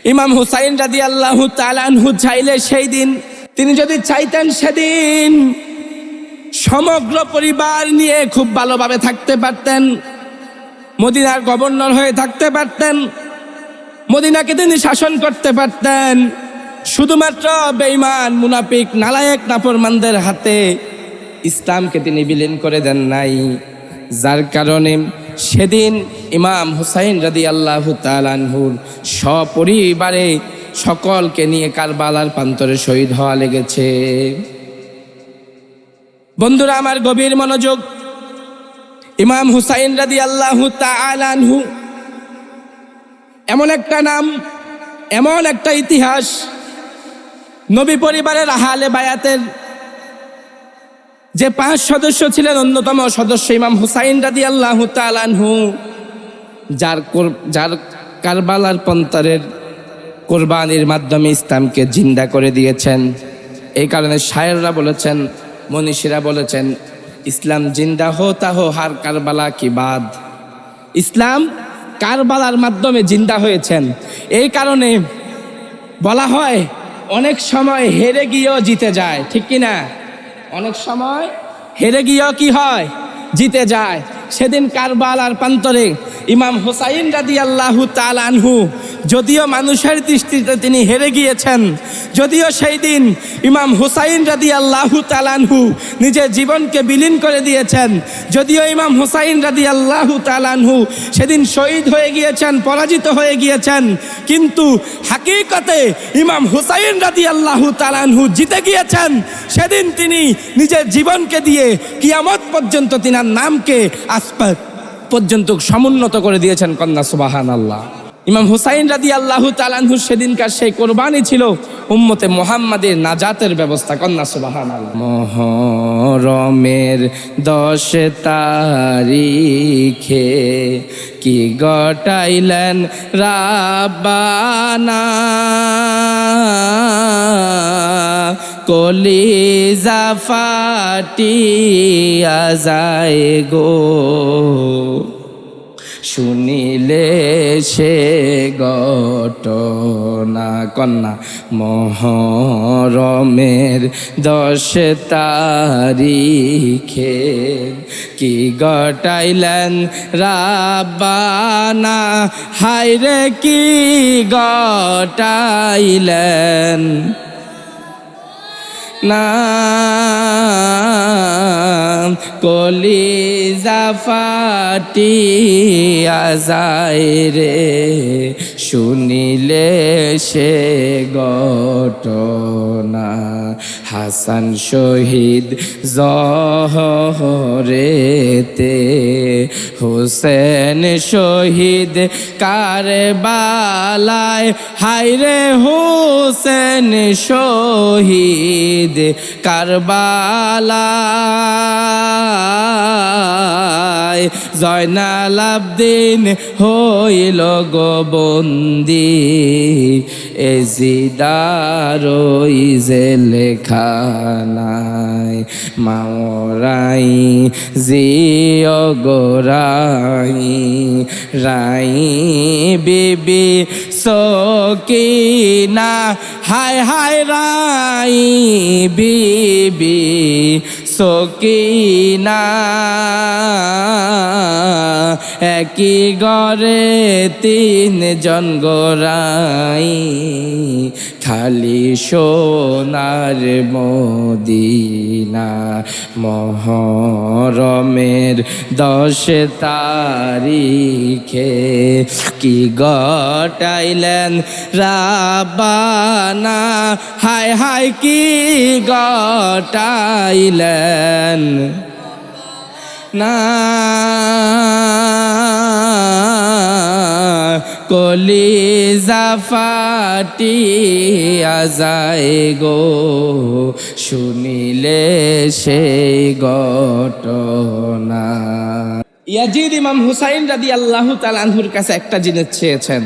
ইমাম হুসাইন রাদিয়াল্লাহু তাআলা আনহু চাইলে সেই দিন, তিনি যদি চাইতেন সেদিন সমগ্র পরিবার নিয়ে খুব ভালোভাবে থাকতে পারতেন, মদিনার গভর্নর হয়ে থাকতে পারতেন, মদিনাকে তিনি শাসন করতে পারতেন। শুধুমাত্র বেঈমান মুনাফিক নালায়েক নাফরমানদের হাতে ইসলামকে তিনি বিলীন করে দেন নাই। যার কারণে সেদিন ইমাম হুসাইন রাদিয়াল্লাহু তাআলা আনহুর সপরিবারে সকলকে নিয়ে কারবালার প্রান্তরে শহীদ হওয়া লেগেছে। বন্ধুরা আমার, গভীর মনোযোগ। ইমাম হুসাইন রাদিয়াল্লাহু তাআলা আনহু এমন একটা নাম, এমন একটা ইতিহাস। নবী পরিবারের আহলে বায়াতের যে 5 সদস্য ছিলেন, অন্যতম সদস্য ইমাম হুসাইন রাদিয়াল্লাহু তাআলা আনহু, যার কারবালার প্রান্তরের কোরবানির মাধ্যমে ইসলামকে জিন্দা করে দিয়েছেন। এই কারণে শায়েররা বলেছেন, মনীষীরা বলেছেন, ইসলাম জিন্দা হোতা হো হার কারবালা কি বাদ। ইসলাম কারবালার মাধ্যমে জিন্দা হয়েছেন। এই কারণে বলা হয় অনেক সময় হেরে গিয়েও জিতে যায়, ঠিক কিনা? অনেক সময় হেরে গিয়েও কি হয়? জিতে যায়। সেদিন কারবালার প্রান্তরে ইমাম হুসাইন রাদিয়াল্লাহু তাআলা আনহু, যদিও মানুষের দৃষ্টিতে তিনি হেরে গিয়েছেন, যদিও সেই দিন ইমাম হুসাইন রাদিয়াল্লাহু তাআলা আনহু নিজের জীবনকে বিলীন করে দিয়েছেন, যদিও ইমাম হুসাইন রাদিয়াল্লাহু তাআলা আনহু সেদিন শহীদ হয়ে গিয়েছেন, পরাজিত হয়ে গিয়েছেন, কিন্তু হাকিকতে ইমাম হুসাইন রাদিয়াল্লাহু তাআলা আনহু জিতে গিয়েছেন। সেদিন তিনি নিজের জীবনকে দিয়ে কিয়ামত পর্যন্ত তিনার নামকে আসমান পর্যন্ত সমুন্নত করে দিয়েছেন। কন্যা সুবহানাল্লাহ। ইমাম হুসাইন রাদিয়াল্লাহু তাআলা আনহু সেদিনকার সেই কোরবানি ছিল উম্মতে মুহাম্মাদের নাজাতের ব্যবস্থা। কন্যা সুবহানাল্লাহ। মুহররমের 10 তারিখে কি ঘটাইলেন রাব্বানা, কলিজা ফাটিয়া যায় গো, শুনিলে সে ঘটনা। কন্যা মুহররমের 10 তারিখে কি ঘটাইলেন রাব্বানা, হায়রে কি ঘটাইলেন না, কলিজা ফাটিয়া যায় রে, শুনিলে সে ঘটনা। হাসান শহীদ জহরেতে, হোসেন শহীদ কারবালায়, হায়রে হোসেন শহীদ কারবালায়, জয়নাল আবদিন হইল গো বন্দি, এজিদার ওই জেলখানায়, মাওরাই জিও গোরাই, রাই বিবি সকিনা, হায় হায় রাই বিবি সকিনা, একই ঘরে 3 জন গোরাই, খালি সোনার মদিনা। মুহররমের 10 তারিখে কি ঘটাইলেন রাব্বানা, হায় হায় কি ঘটাইলেন না, কলিজা ফাটিয়া যায় গো, শুনিলে সেই ঘটনা। ইয়াজিদ ইমাম হুসাইন রাদিয়াল্লাহু তাআলা আনহুর কাছে একটা জিনিস চেয়েছেন।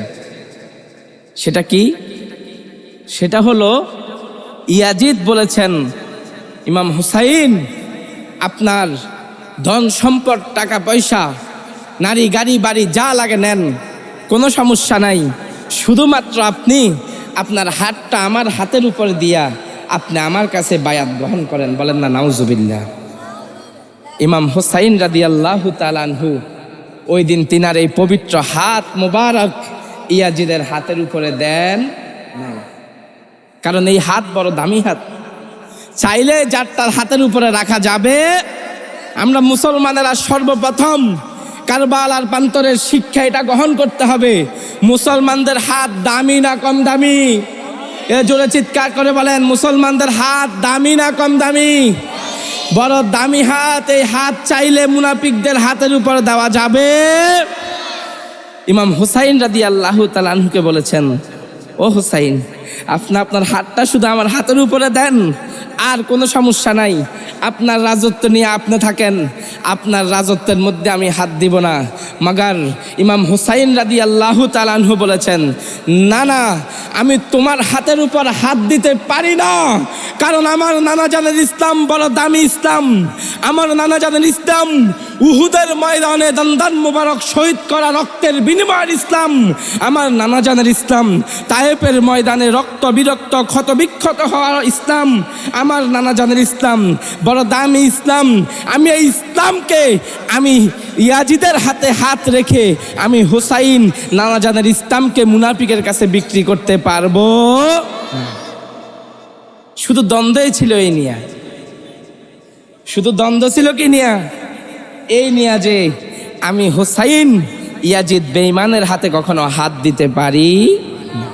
সেটা কি? সেটা হলো, ইয়াজিদ বলেছেন, ইমাম হুসাইন, আপনার ধন সম্পদ, টাকা পয়সা, নারী গাড়ি বাড়ি যা লাগে নেন, কোনো সমস্যা নাই, শুধুমাত্র আপনি আপনার হাতটা আমার হাতের উপর দিয়া আপনি আমার কাছে বায়াত গ্রহণ করেন, বলেন না নাউজুবিল্লাহ। ইমাম হুসাইন রাদিয়াল্লাহু তাআলা আনহু ওই দিন তিনার এই পবিত্র হাত মোবারক ইয়াজিদের হাতের উপরে দেন নাই, কারণ এই হাত বড় দামি হাত। চাইলে যার তার হাতের উপরে রাখা যাবে। আমরা মুসলমানেরা সর্বপ্রথম কারবালার প্রান্তরের শিক্ষা এটা গ্রহণ করতে হবে। মুসলমানদের হাত দামি না কম দামি? এ জোরে চিৎকার করে বলেন, মুসলমানদের হাত দামি না কম দামি? বড় দামি হাত। এই হাত চাইলে মুনাফিকদের হাতের উপর দেওয়া যাবে। ইমাম হুসাইন রাদিয়াল্লাহু তাআলা আনহুকে বলেছেন, ও হুসাইন, আপনি আপনার হাতটা শুধু আমার হাতের উপরে দেন, আর কোনো সমস্যা নাই। আপনার রাজত্ব নিয়ে আপনি থাকেন, আপনার রাজত্বের মধ্যে আমি হাত দিব না। মাগার ইমাম হুসাইন রাদিয়াল্লাহু তাআলা আনহু বলেছেন, না না, আমি তোমার হাতের উপর হাত দিতে পারি না, কারণ আমার নানা জানের ইসলাম বড় দামি ইসলাম। আমার নানা জানের ইসলাম উহুদের ময়দানে দন্দন মুবারক শহীদ করা রক্তের বিনিময়ের ইসলাম। আমার নানা জানের ইসলাম তায়েফের ময়দানে রক্ত বিরক্ত ক্ষত বিক্ষত হওয়ার ইসলাম। আমার নানা জানের ইসলাম বড় দামি ইসলাম। আমি এই ইসলামকে আমি ইয়াজিদের হাতে হাত রেখে আমি হুসাইন নানা জানের ইসলামকে মুনাফিকের কাছে বিক্রি করতে পারবো? শুধু দ্বন্দ্বই ছিল এই নিয়া, শুধু দ্বন্দ্ব ছিল কি নিয়া? এই নিয়া যে আমি হুসাইন ইয়াজিদ বেঈমানের হাতে কখনো হাত দিতে পারি না।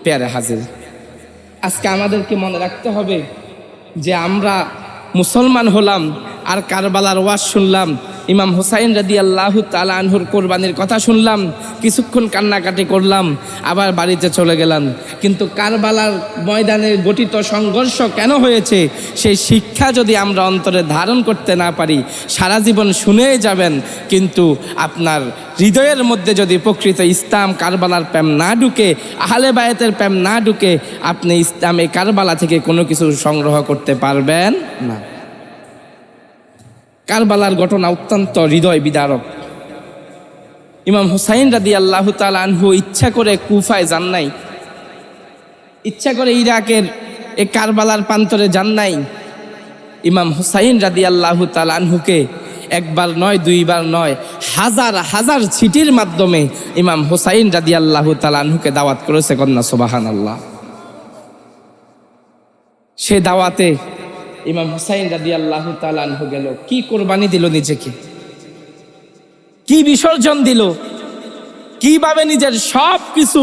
প্যারে হাজির, আজকে আমাদেরকে মনে রাখতে হবে যে আমরা মুসলমান হলাম আর কারবালার ওয়াজ শুনলাম, ইমাম হুসাইন রাদিয়াল্লাহু তাআলা আনহুর কোরবানির কথা শুনলাম, কিছুক্ষণ কান্নাকাটি করলাম, আবার বাড়িতে চলে গেলাম। কিন্তু কারবালার ময়দানে গঠিত সংঘর্ষ কেন হয়েছে সেই শিক্ষা যদি আমরা অন্তরে ধারণ করতে না পারি, সারা জীবন শুনেই যাবেন, কিন্তু আপনার হৃদয়ের মধ্যে যদি প্রকৃত ইসলাম কারবালার প্রেম না ঢুকে, আহলে বায়াতের প্রেম না ঢুকে, আপনি ইসলামে কারবালা থেকে কোনো কিছু সংগ্রহ করতে পারবেন না। কারবালার ঘটনা অত্যন্ত হৃদয় বিদারক। ইমাম হুসাইন রাদিয়াল্লাহু তাআলা আনহু ইচ্ছা করে কুফায় যান নাই, ইচ্ছা করে ইরাকের এই কারবালার প্রান্তরে যান নাই। ইমাম হুসাইন রাদিয়াল্লাহু তাআলা আনহুকে একবার নয়, দুইবার নয়, হাজার হাজার চিঠির মাধ্যমে ইমাম হুসাইন রাদিয়াল্লাহু তাআলা আনহুকে দাওয়াত করেছে। কন্যা সুবহানাল্লাহ। সে দাওয়াতে ইমাম হুসাইন রাদিয়াল্লাহু তাআলা আনহু গেল, কি কোরবানি দিল নিজেকে, কি বিসর্জন দিল, কিভাবে নিজের সব কিছু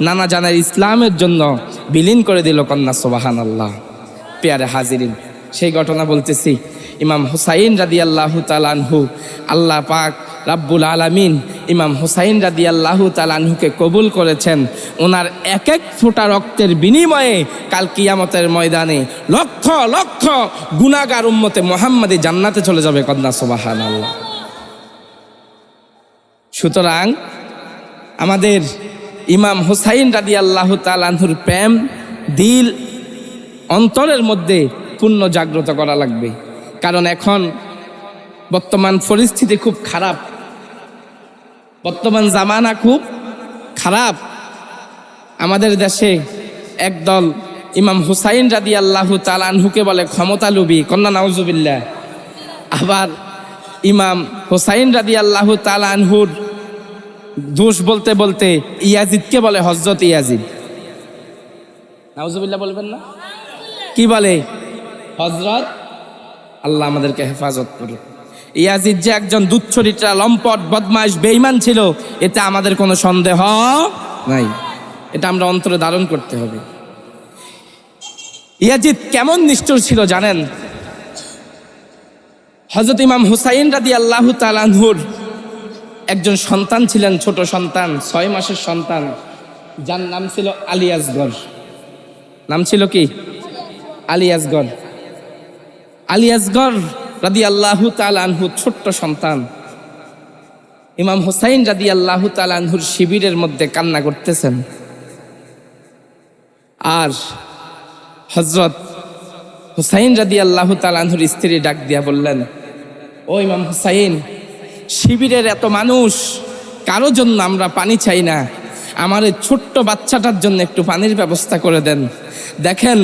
নানা জানের ইসলামের জন্য বিলীন করে দিল। কন্যা সুবহানাল্লাহ। প্যারে হাজিরিন, সেই ঘটনা বলতেছি। ইমাম হুসাইন রাদিয়াল্লাহু তাআলা আনহু, আল্লাহ পাক রাব্বুল আলামিন ইমাম হুসাইন রাদিয়াল্লাহু তাআলা আনহুকে কবুল করেছেন। ওনার এক এক ফোঁটা রক্তের বিনিময়ে কাল কিয়ামতের ময়দানে লক্ষ লক্ষ গুনাহগার উম্মতে মুহাম্মাদি জান্নাতে চলে যাবে। কন্যা সুবহানাল্লাহ। সুতরাং আমাদের ইমাম হুসাইন রাদিয়াল্লাহু তাআলা আনহুর প্রেম দিল অন্তরের মধ্যে পূর্ণ জাগ্রত করা লাগবে। কারণ এখন বর্তমান পরিস্থিতি খুব খারাপ, বর্তমান জামানা খুব খারাপ। আমাদের দেশে একদল ইমাম হুসাইন রাদিয়াল্লাহু তাআলা আনহুকে বলে ক্ষমতালোভী। কন্যা নাউজুবিল্লাহ। আবার ইমাম হুসাইন রাদিয়াল্লাহু তাআলা আনহুর দোষ বলতে বলতে ইয়াজিদকে বলে হযরত ইয়াজিদ। নাউজুবিল্লাহ বলবেন না? কি বলে? হযরত। আল্লাহ আমাদেরকে হেফাজত করুন। ইয়াজিদ যে একজন দুচ্চরিত্রা, লম্পট, বদমাইশ, বেঈমান ছিল, এতে আমাদের কোনো সন্দেহ নাই। এটা আমরা অন্তরে ধারণ করতে হবে। ইয়াজিদ কেমন নিষ্ঠুর ছিল জানেন? হযরত ইমাম হুসাইন রাদিয়াল্লাহু তাআলা আনহুর একজন সন্তান ছিলেন, ছোট সন্তান, 6 মাসের সন্তান, যার নাম ছিল আলী আসগর। নাম ছিল কি? আলী আসগর। আলী আসগর রাদিয়াল্লাহু তাআলা আনহু ছোট্ট সন্তান। ইমাম হুসাইন রাদিয়াল্লাহু তাআলা আনহুর শিবিরের মধ্যে কান্না করতেছেন। আর হযরত হুসাইন রাদিয়াল্লাহু তাআলা আনহুর স্ত্রী ডাক দিয়া বললেন, ও ইমাম হুসাইন, শিবিরের এত মানুষ, কারো জন্য আমরা পানি চাই না, আমার এই ছোট্ট বাচ্চাটার জন্য একটু পানির ব্যবস্থা করে দেন। দেখেন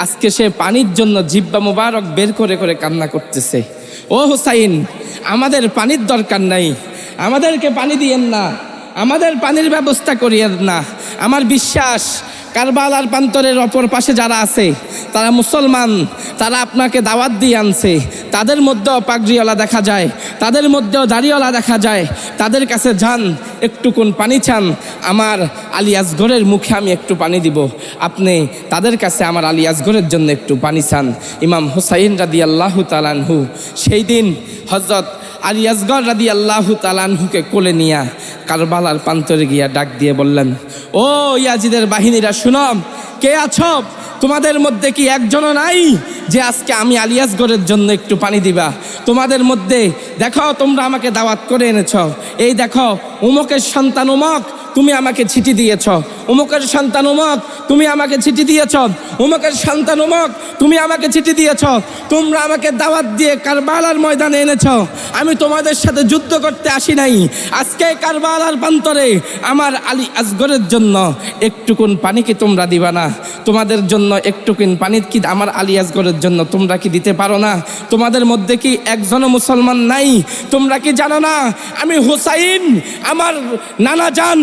আজকে সে পানির জন্য জিহ্বা মোবারক বের করে করে কান্না করতেছে। ও হুসাইন, আমাদের পানির দরকার নাই, আমাদেরকে পানি দিয়েন না, আমাদের পানির ব্যবস্থা করিয়েন না। আমার বিশ্বাস কারবালার প্রান্তরের অপর পাশে যারা আছে তারা মুসলমান, তারা আপনাকে দাওয়াত দিয়ে আনছে। তাদের মধ্যেও পাগড়িওয়ালা দেখা যায়, তাদের মধ্যেও দাড়িওয়ালা দেখা যায়। তাদের কাছে যান, একটুকুন পানি চান, আমার আলী আসগরের মুখে আমি একটু পানি দিব। আপনি তাদের কাছে আমার আলী আসগরের জন্য একটু পানি চান। ইমাম হুসাইন রাদিয়াল্লাহু তাআলা আনহু সেই দিন হযরত আলী আসগর রাদিয়াল্লাহু তাআলা আনহুকে কোলে নিয়ে কারবালার প্রান্তরে গিয়া ডাক দিয়ে বললেন, ও ইয়াজিদের বাহিনীরা শুনো, কে আছো? তোমাদের মধ্যে কি একজনও নাই যে আজকে আমি আলী আসগরের জন্য একটু পানি দিবা? তোমাদের মধ্যে দেখো, তোমরা আমাকে দাওয়াত করে এনেছ, এই দেখো উমকের সন্তান উমক, তুমি আমাকে চিঠি দিয়েছ, উমকের সন্তান উমক, তুমি আমাকে চিঠি দিয়েছ, উমকের সন্তান উমক, তুমি আমাকে চিঠি দিয়েছ। তোমরা আমাকে দাওয়াত দিয়ে কারবালার ময়দানে এনেছ, আমি তোমাদের সাথে যুদ্ধ করতে আসি নাই। আজকে কারবালার প্রান্তরে আমার আলী আসগরের জন্য একটুকুন পানি কি তোমরা দিবা না? তোমাদের জন্য একটুকুন পানি কি আমার আলী আসগরের জন্য তোমরা কি দিতে পারো না? তোমাদের মধ্যে কি একজনও মুসলমান নাই? তোমরা কি জানো না আমি হুসাইন আমার নানা জান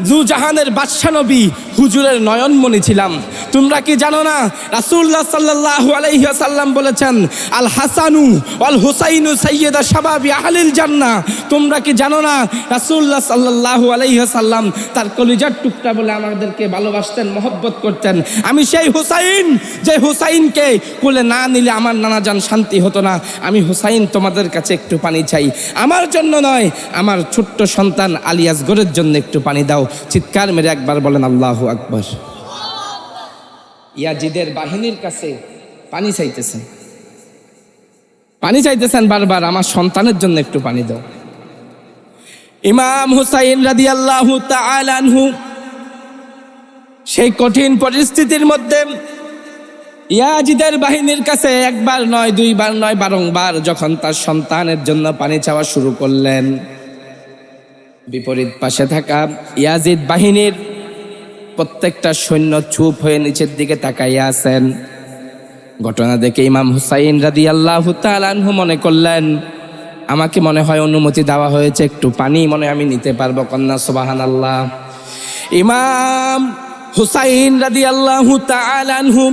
দুজাহানের বাদশা নবী হুজুরের নয়নমণি ছিলাম? তোমরা কি জানো না রাসূলুল্লাহ সাল্লাল্লাহু আলাইহি ওয়াসাল্লাম বলেছেন, আল হাসানু ওয়াল হুসাইনু সাইয়্যিদা শাবাবি আহলিল জান্নাহ? তোমরা কি জানো না রাসূলুল্লাহ সাল্লাল্লাহু আলাইহি ওয়াসাল্লাম তার কলিজার টুকরা বলে আমাদেরকে ভালোবাসতেন, মহব্বত করতেন? আমি সেই হুসাইন, যে হুসাইনকে কোলে না নিলে আমার নানা জান শান্তি হতো না। আমি হুসাইন, তোমাদের কাছে একটু পানি চাই, আমার জন্য নয়, আমার ছোট্ট সন্তান আলী আসগরের জন্য একটু পানি দাও। চিৎকার মেরে একবার বলেন আল্লাহু আকবার। ইয়াজিদের বাহিনীর কাছে পানি চাইতেছেন, পানি চাইতেছেন বারবার, আমার সন্তানের জন্য একটু পানি দাও। ইমাম হুসাইন রাদিয়াল্লাহু তাআলা আনহু সেই কঠিন পরিস্থিতির মধ্যে ইয়াজিদের বাহিনীর কাছে একবার নয়, দুইবার নয়, বারংবার যখন তার সন্তানের জন্য পানি চাওয়া শুরু করলেন, বিপরীত পাশে থাকা ইয়াজিদ বাহিনীর প্রত্যেকটা সৈন্য চুপ হয়ে নিচের দিকে তাকাইয়া আছেন। ঘটনা দেখে ইমাম হুসাইন রাদিয়াল্লাহু তাআলা আনহু মনে করলেন, আমাকে মনে হয় অনুমতি দেওয়া হয়েছে, একটু পানি মনে হয় আমি নিতে পারবো। কন্যা সুবহানাল্লাহ। ইমাম হুসাইন রাদিয়াল্লাহু তাআলা আনহু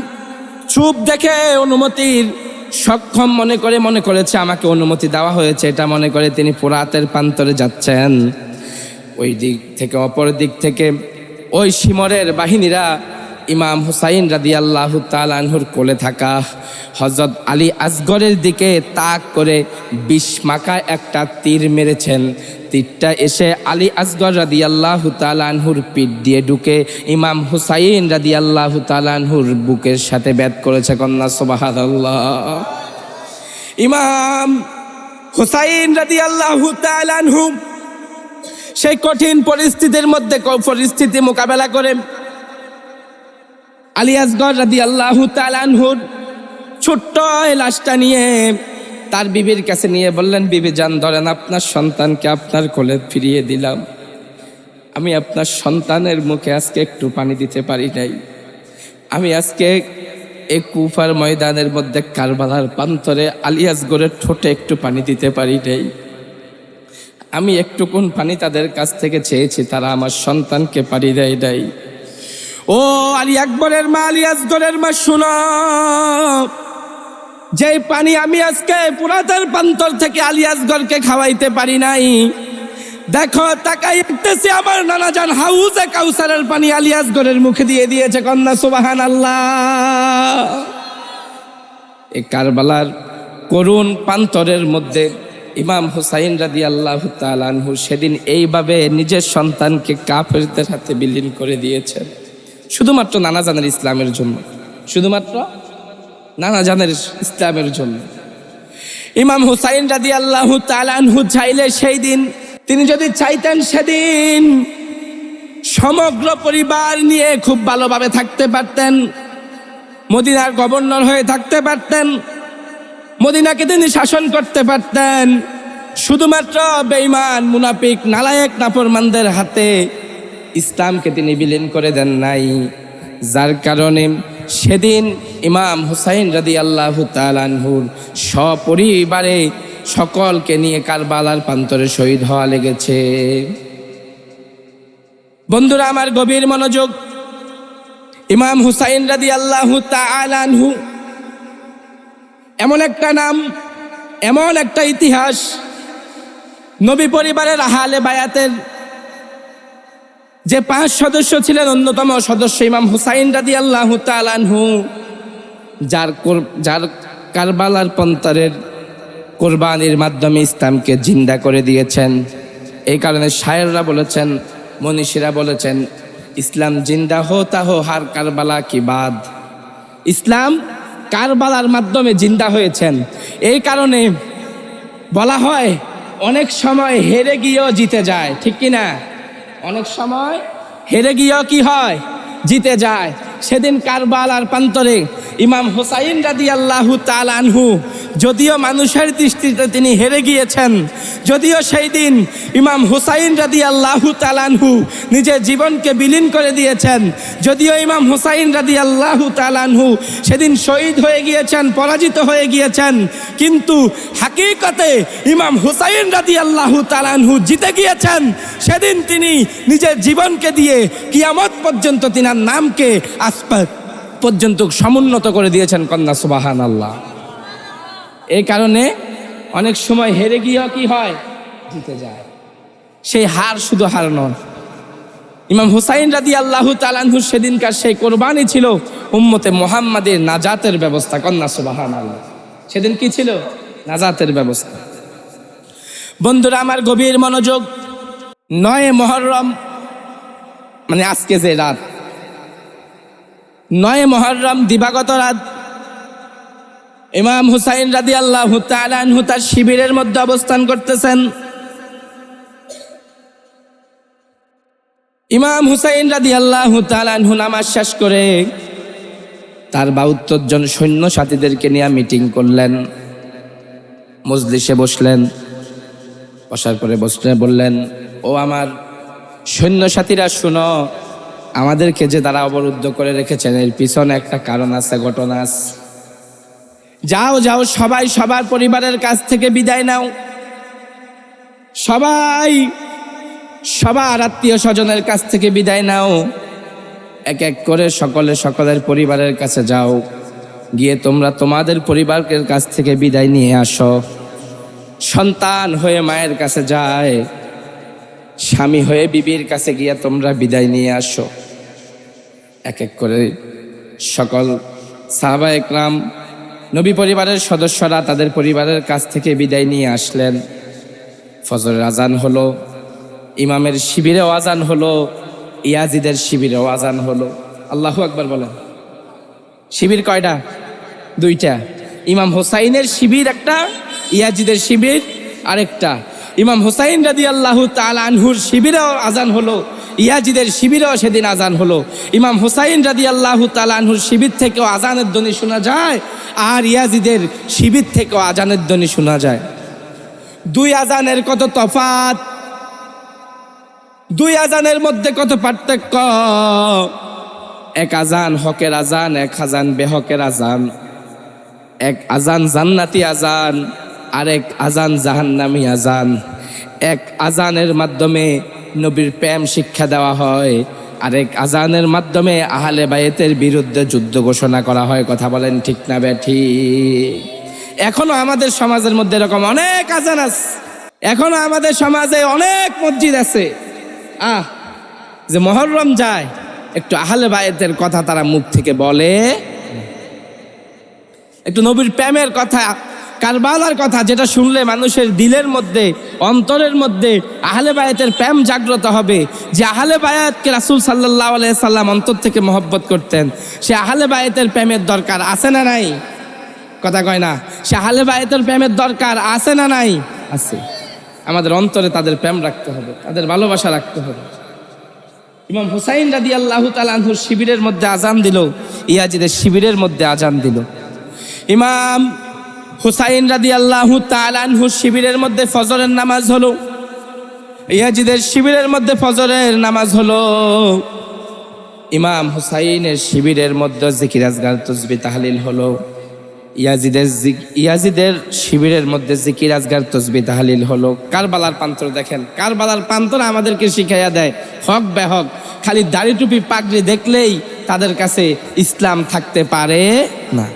চুপ দেখে অনুমতির সক্ষম মনে করেছে আমাকে অনুমতি দেওয়া হয়েছে, এটা মনে করে তিনি ফোরাতের প্রান্তরে যাচ্ছেন। ওই দিক থেকে অপর দিক থেকে ওই শিমরের বাহিনীরা ইমাম হুসাইন রাদিয়াল্লাহু তাআলা আনহুর কোলে থাকা হযরত আলী আসগরের দিকে তাক করে ২০ মাকা একটা তীর মেরেছেন। তীরটা এসে আলী আসগর রাদিয়াল্লাহু তাআলা আনহুর পিঠ দিয়ে ঢুকে ইমাম হুসাইন রাদিয়াল্লাহু তাআলা আনহুর বুকের সাথে ব্যাট করেছে। কন্যা সুবহানাল্লাহ। ইমাম হুসাইন রাদিয়াল্লাহু তাআলা আনহু সেই কঠিন পরিস্থিতির মধ্যে পরিস্থিতি মোকাবেলা করে আলী আসগর রাদিয়াল্লাহু তাআলা আনহুর ছোট্ট লাশটা নিয়ে তার বিবির কাছে নিয়ে বললেন, বিবি জান ধরেন, আপনার সন্তানকে আপনার কোলে ফিরিয়ে দিলাম। আমি আপনার সন্তানের মুখে আজকে একটু পানি দিতে পারি নাই। আমি আজকে এই কুফার ময়দানের মধ্যে কারবালার প্রান্তরে আলী আসগরের ঠোঁটে একটু পানি দিতে পারি নাই। আমি একটুকুন পানি তাদের কাছ থেকে চেয়েছি, তারা আমার সন্তানকে পানি দেয় নাই। ও আলী আকবরের মা, আলী আসগরের মা, শুনো, যে পানি আমি আজকে পুরাতের প্রান্তর থেকে আলী আসগরকে খাওয়াইতে পারি নাই, দেখো তাকাই দেখতেছি আমার নানা জান হাউজে কাউসারের পানি আলী আসগরের মুখে দিয়ে দিয়েছে। কন্যা সুবহানাল্লাহ। এই কারবালার করুণ প্রান্তরের মধ্যে ইমাম হুসাইন রাদিয়াল্লাহু তাআলা আনহু সেদিন এইভাবে নিজের সন্তানকে কাফেরদের হাতে বিলীন করে দিয়েছেন, শুধুমাত্র নানা জানের ইসলামের জন্য, শুধুমাত্র নানা জানের ইসলামের জন্য। ইমাম হুসাইন রাদিয়াল্লাহু তাআলা আনহু চাইলে সেই দিন, তিনি যদি চাইতেন সেদিন সমগ্র পরিবার নিয়ে খুব ভালোভাবে থাকতে পারতেন, মদিনার গভর্নর হয়ে থাকতে পারতেন, মদিনাকে তিনি শাসন করতে পারতেন। শুধুমাত্র বেঈমান মুনাফিক নালায়েক নাফরমানদের হাতে ইসলামকে তিনি বিলীন করে দেন নাই। যার কারণে সেদিন ইমাম হুসাইন রাদিয়াল্লাহু তাআলা আনহুর সপরিবারে সকলকে নিয়ে কারবালার প্রান্তরে শহীদ হওয়া লেগেছে। বন্ধুরা আমার গভীর মনোযোগ, ইমাম হুসাইন রাদিয়াল্লাহু তাআলা আনহু এমন একটা নাম, এমন একটা ইতিহাস। নবী পরিবারের আহলে বায়াতের যে 5 সদস্য ছিলেন, অন্যতম সদস্য ইমাম হুসাইন রাদিয়াল্লাহু তাআলা আনহু, যার কারবালার প্রান্তরের কোরবানির মাধ্যমে ইসলামকে জিন্দা করে দিয়েছেন। এই কারণে শায়েররা বলেছেন, মনীষীরা বলেছেন, ইসলাম জিন্দা হোতা হো হার কারবালা কি বাদ। ইসলাম কারবালার মাধ্যমে জিন্দা হয়েছেন। এই কারণে বলা হয় অনেক সময় হেরে গিয়েও জিতে যায়, ঠিক কিনা? অনেক সময় হেরে গিয়েও কি হয়? জিতে যায়। সেদিন কারবালার প্রান্তরে ইমাম হুসাইন রাদিয়াল্লাহু তাআলা আনহু, যদিও মানুষের দৃষ্টিতে তিনি হেরে গিয়েছেন, যদিও সেই দিন ইমাম হুসাইন রাদিয়াল্লাহু তাআলা আনহু নিজের জীবনকে বিলীন করে দিয়েছেন, যদিও ইমাম হুসাইন রাদিয়াল্লাহু তাআলা আনহু সেদিন শহীদ হয়ে গিয়েছেন, পরাজিত হয়ে গিয়েছেন, কিন্তু হাকিকতে ইমাম হুসাইন রাদিয়াল্লাহু তাআলা আনহু জিতে গিয়েছেন। সেদিন তিনি নিজের জীবনকে দিয়ে কিয়ামত পর্যন্ত তিনার নামকে আসমান পর্যন্ত সমুন্নত করে দিয়েছেন। কন্যা সুবহানাল্লাহ। এই কারণে অনেক সময় হেরে গিয়েও কি হয়? জিতে যায়। সেই হার শুধু হার নয়, ইমাম হুসাইন রাদিয়াল্লাহু তাআলা আনহু সেদিনকার সেই কোরবানি ছিল উম্মতে মুহাম্মাদের নাজাতের ব্যবস্থা। কন্যা সুবহানাল্লাহ। সেদিন কি ছিল? নাজাতের ব্যবস্থা। বন্ধুরা আমার গভীর মনোযোগ, 9 মুহররম মানে আজকে যে রাত, 9 মুহররম দিবাগত রাত, ইমাম হুসাইন রাদিয়াল্লাহু তাআলা আনহু তার শিবিরের মধ্যে অবস্থান করতেছেন। ইমাম হুসাইন রাদিয়াল্লাহু তাআলা আনহু নামাজ শেষ করে তার 72 জন সৈন্য সাথীদেরকে নিয়ে মিটিং করলেন, মজলিসে বসলেন। বসার পরে বললেন, ও আমার সৈন্য সাথীরা শুনো, আমাদেরকে যে তারা অবরুদ্ধ করে রেখেছেন এর পিছনে একটা কারণ আছে, ঘটনা আছে। যাও যাও, সবাই সবার পরিবারের কাছ থেকে বিদায় নাও, সবাই সবার আত্মীয় স্বজনের কাছ থেকে বিদায় নাও, এক এক করে সকলে সকলের পরিবারের কাছে যাও, গিয়ে তোমরা তোমাদের পরিবারের কাছ থেকে বিদায় নিয়ে আসো। সন্তান হয়ে মায়ের কাছে যায়, স্বামী হয়ে বিবির কাছে গিয়ে তোমরা বিদায় নিয়ে আসো। এক এক করে সকল সাহাবা একরাম, নবী পরিবারের সদস্যরা তাদের পরিবারের কাছ থেকে বিদায় নিয়ে আসলেন। ফজরের আজান হলো, ইমামের শিবিরেও আজান হলো, ইয়াজিদের শিবিরেও আজান হলো। আল্লাহু আকবার বলেন। শিবির কয়টা? 2টা। ইমাম হুসাইনের শিবির একটা, ইয়াজিদের শিবির আরেকটা। ইমাম হুসাইন রাদিয়াল্লাহু তাআলা আনহুর শিবিরেও আজান হলো, ইয়াজিদের শিবিরেও সেদিন আজান হলো। ইমাম হুসাইন রাদিয়াল্লাহু তাআলা আনহুর শিবির থেকেও আজানের ধ্বনি শোনা যায়, আর ইয়াজিদের শিবির থেকেও আজানের ধ্বনি শোনা যায়। 2 আজানের কত তফাত, 2 আজানের মধ্যে কত পার্থক্য। এক আজান হকের আজান, এক আজান বেহকের আজান। এক আজান জান্নাতি আজান, আরেক আজান জাহান্নামী আজান। এক আজানের মাধ্যমে নবীর প্রেম শিক্ষা দেওয়া হয়, আরেক আজানের মাধ্যমে আহলে বায়েতের বিরুদ্ধে যুদ্ধ ঘোষণা করা হয়। কথা বলেন ঠিক না বেঠিক? এখনো আমাদের সমাজের মধ্যে এরকম অনেক আজান আছে, এখনো আমাদের সমাজে অনেক মসজিদ আছে যে মুহররম যায় একটু আহলে বায়েতের কথা তারা মুখ থেকে বলে, একটু নবীর প্রেমের কথা, কারবালার কথা, যেটা শুনলে মানুষের দিলের মধ্যে, অন্তরের মধ্যে আহলে বায়াতের প্রেম জাগ্রত হবে। যে আহলে বায়াতকে রাসূল সাল্লাল্লাহু আলাইহি সাল্লাম অন্তর থেকে মহব্বত করতেন, সে আহলে বায়াতের প্রেমের দরকার আছে না নাই? কথা কয় না? সে আহলে বায়াতের প্রেমের দরকার আছে না নাই? আছে। আমাদের অন্তরে তাদের প্রেম রাখতে হবে, তাদের ভালোবাসা রাখতে হবে। ইমাম হুসাইন রাদিয়াল্লাহু তাআলা আনহুর শিবিরের মধ্যে আজান দিল, ইয়াজিদের শিবিরের মধ্যে আজান দিল। ইমাম হুসাইন রাদিয়াল্লাহু তাআলা আনহুর শিবিরের মধ্যে ফজরের নামাজ হলো। ইয়াজিদের শিবিরের মধ্যে ফজরের নামাজ হলো, ইমাম হুসাইনের শিবিরের মধ্যে জিকির আজগার তাসবিহ তাহলিল হলো, ইয়াজিদের শিবিরের মধ্যে জিকির আজগার তাসবিহ তাহলিল হলো। কারবালার প্রান্তর দেখেন, কারবালার প্রান্তর আমাদেরকে শিখাইয়া দেয় হক বেহক, খালি দাড়ি টুপি পাগড়ি দেখলেই তাদের কাছে ইসলাম থাকতে পারে না।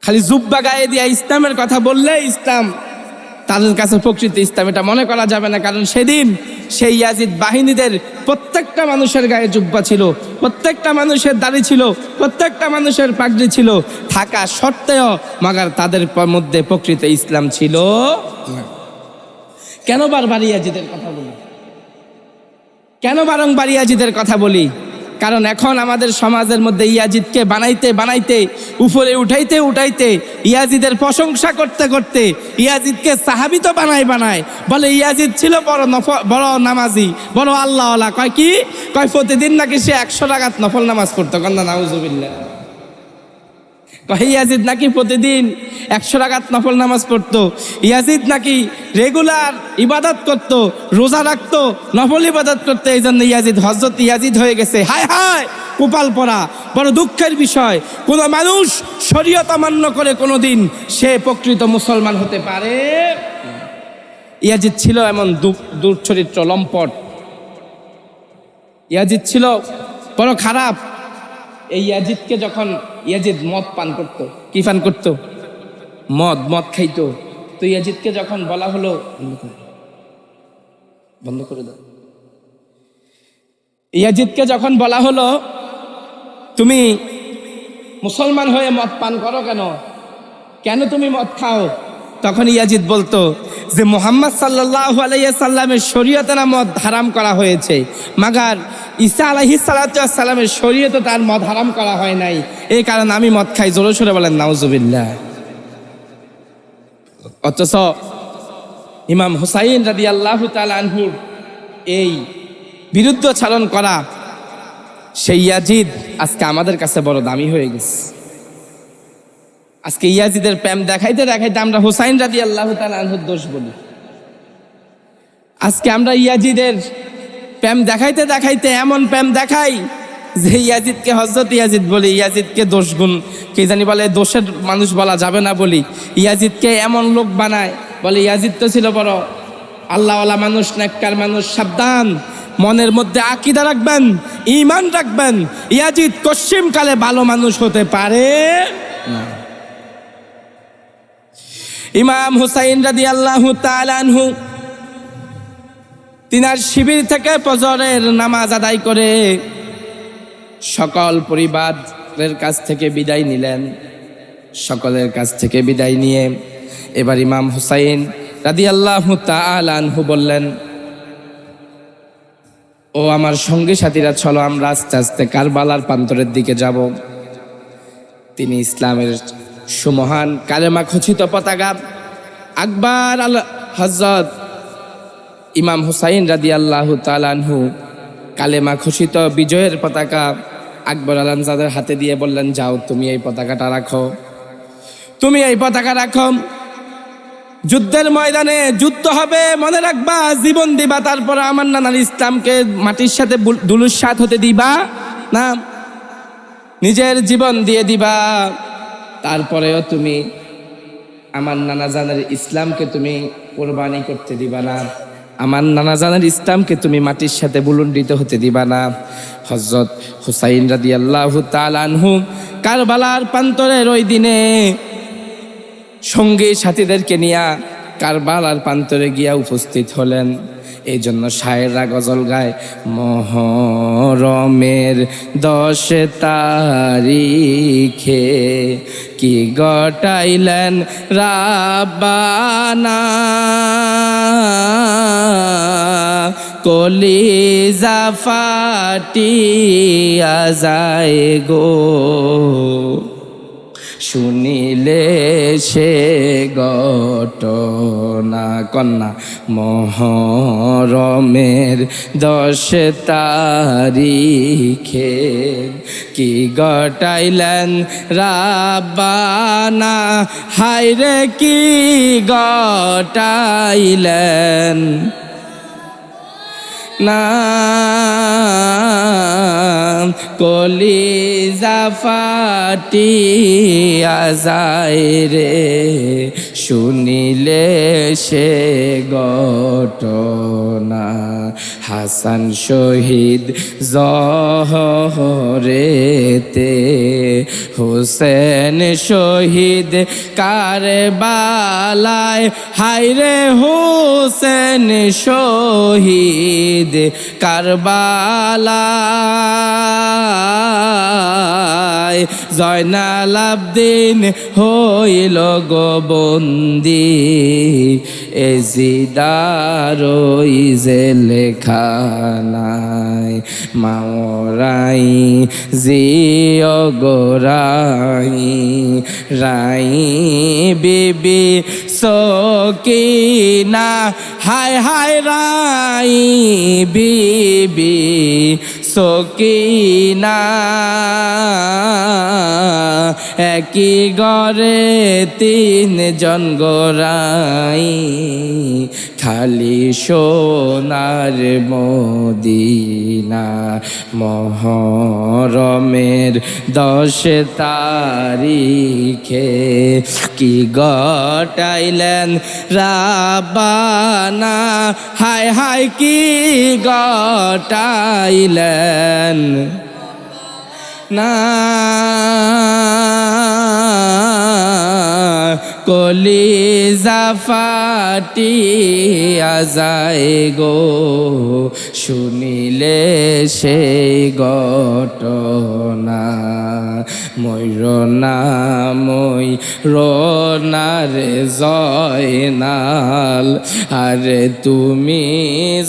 খালি জুব্বা গায়ে দিয়া ইসলামের কথা বললে ইসলাম তাদের কাছে প্রকৃত ইসলাম এটা মনে করা যাবে না। কারণ সেদিন সেই ইয়াজিদ বাহিনীদের প্রত্যেকটা মানুষের গায়ে জুব্বা ছিল, প্রত্যেকটা মানুষের দাড়ি ছিল, প্রত্যেকটা মানুষের পাগড়ি ছিল, থাকা সত্ত্বেও মাগার তাদের মধ্যে প্রকৃত ইসলাম ছিল না। কেন বারবার ইয়াজিদের কথা বলি, কেন বারংবার ইয়াজিদের কথা বলি? কারণ এখন আমাদের সমাজের মধ্যে ইয়াজিদকে বানাইতে বানাইতে, উপরে উঠাইতে উঠাইতে, ইয়াজিদের প্রশংসা করতে করতে ইয়াজিদকে সাহাবী তো বানায় বলে ইয়াজিদ ছিল বড় নামাজি, বড় আল্লাহওয়ালা। কয় কি? কয় প্রতিদিন নাকি সে 100 রাকাত নফল নামাজ পড়তো। কন্যা নাউজুবিল্লাহ। কয় ইয়াজিদ নাকি প্রতিদিন 100 রাকাত নফল নামাজ পড়তো, ইয়াজিদ নাকি রেগুলার ইবাদত করত, রোজা রাখতো, নফল ইবাদত করতো, এই জন্য ইয়াজিদ হযরত ইয়াজিদ হয়ে গেছে। হায় হায়, কপাল পড়া, বড় দুঃখের বিষয়। কোন মানুষ শরীয়ত অমান্য করে কোনোদিন সে প্রকৃত মুসলমান হতে পারে? ইয়াজিদ ছিল এমন দুর্চরিত্র, লম্পট। ইয়াজিদ ছিল বড় খারাপ। এই ইয়াজিদকে যখন ইয়াজিদ মদ পান করত, কি পান করত? মদ খাইতো। তো ইয়াজিদকে যখন বলা হলো বন্ধ করে দাও, ইয়াজিদকে যখন বলা হলো তুমি মুসলমান হয়ে মদ পান করো কেন, কেন তুমি মদ খাও? তখন ইয়াজিদ বলতো যে মুহাম্মদ সাল্লাল্লাহু আলাইহি সাল্লামের শরীয়তে না মদ হারাম করা হয়েছে, মাগার ঈসা আলাইহিস সালাতু ওয়াস সালামের শরীয়তে তার মদ হারাম করা হয় নাই, এই কারণে আমি মদ খাই। জোরে সোরে বলেন নাউজুবিল্লাহ। অথচ ইমাম হুসাইন রাদিয়াল্লাহু তাআলা আনহুর এই বিরুদ্ধাচরণ করা সেই ইয়াজিদ আজকে আমাদের কাছে বড় দামি হয়ে গেছে। আজকে ইয়াজিদের প্রেম দেখাইতে দেখাইতে আমরা হুসাইন রাদিয়াল্লাহু তাআলা আনহুর দোষ বলি। আজকে আমরা ইয়াজিদের প্রেম দেখাইতে দেখাইতে এমন প্রেম দেখাই যে ইয়াজিদকে হযরত ইয়াজিদ বলি, ইয়াজিদকে দোষ গুণ কে জানি বলে দোষের মানুষ বলা যাবে না বলি, ইয়াজিদকে এমন লোক বানায় বলে ইয়াজিদ তো ছিল বড় আল্লাহওয়ালা মানুষ, নেককার মানুষ। সাবধান, মনের মধ্যে আকীদা রাখবেন, ঈমান রাখবেন, ইয়াজিদ কশিম কালে ভালো মানুষ হতে পারে না। ইমাম হুসাইন রাদিয়াল্লাহু তাআলা আনহু তিনার শিবির থেকে ফজরের নামাজ আদায় করে সকল পরিবারের কাছ থেকে বিদায় নিলেন। সকলের কাছ থেকে বিদায় নিয়ে এবার ইমাম হুসাইন রাদিয়াল্লাহু তাআলা আনহু বললেন, ও আমার সঙ্গী সাথীরা, চলো আমরা আস্তে আস্তে কারবালার প্রান্তরের দিকে যাব। তিনি ইসলামের সুমহান কালেমা খচিত পতাকা আকবর আল হযরত ইমাম হুসাইন রাদিয়াল্লাহু তাআলা আনহু কালেমা খচিত বিজয়ের পতাকা আকবর আলানজাদের হাতে দিয়ে বললেন, যাও তুমি এই পতাকাটা রাখো, তুমি এই পতাকা রাখো। যুদ্ধের ময়দানে যুদ্ধ হবে, মনে রাখবা, জীবন দিবা, তারপরে আমার নানার ইসলামকে মাটির সাথে ধুলুসাৎ হতে দিবা না, নিজের জীবন দিয়ে দিবা। তারপরেও তুমি আমার নানা জানের ইসলামকে তুমি কোরবানি করতে দিবা না, আমার নানা জানের ইসলামকে তুমি মাটির সাথে বুলুন্ডিত হতে দিবা না। হযরত হুসাইন রাদিয়াল্লাহু তাআলা আনহু কারবালার প্রান্তরের ওই দিনে সঙ্গী সাথীদেরকে নিয়ে কারবালার প্রান্তরে গিয়া উপস্থিত হলেন। এই জন্য শায়েররা গজল গায়, মুহররমের 10 তারিখে কি গটাইলেন রাব্বানা, কলিজা ফাটিয়া যায় গো, শুনিলে সে ঘটনা কন্যা মহরমের 10 তারিখে কি ঘটাইলেন রাব্বানা হায়রে কি ঘটাইলেন না কলিজা ফাটিয়া যায় রে শুনিলে সে ঘটনা হাসান শহীদ জহরেতে হোসেন শহীদ কারবালায় হায়রে হোসেন শহীদ কারবালায় জয়নাল আবদিন হইল গো বন্দি এজিদার ওই জেলখানায় মাওরাই জিও গোরাই রাই বিবি সকিনা হায় হায় রাই বিবি সকিনা একই ঘরে 3 জন গোরাই খালি সোনার মদিনা মহরমের 10 তারিখে কি ঘটাইলেন রাব্বানা হায় হায় কি ঘটাইলেন না কলিজা ফাটিয়া যায় গো শুনিলে সেই ঘটনা ময়ূরনা ময়ূরনারে জয়নাল আরে তুমি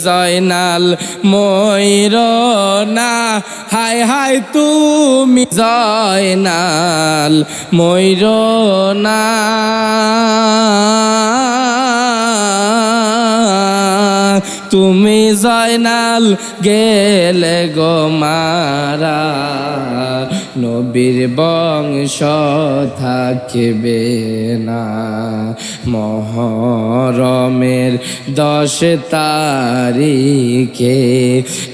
জয়নাল ময়ূরনা হায় হায় তুমি জয়নাল ময়ূরনা তুমি জয়নাল গেলে গো মারা নবীর বংশ থাকবে না মহরমের 10 তারিখে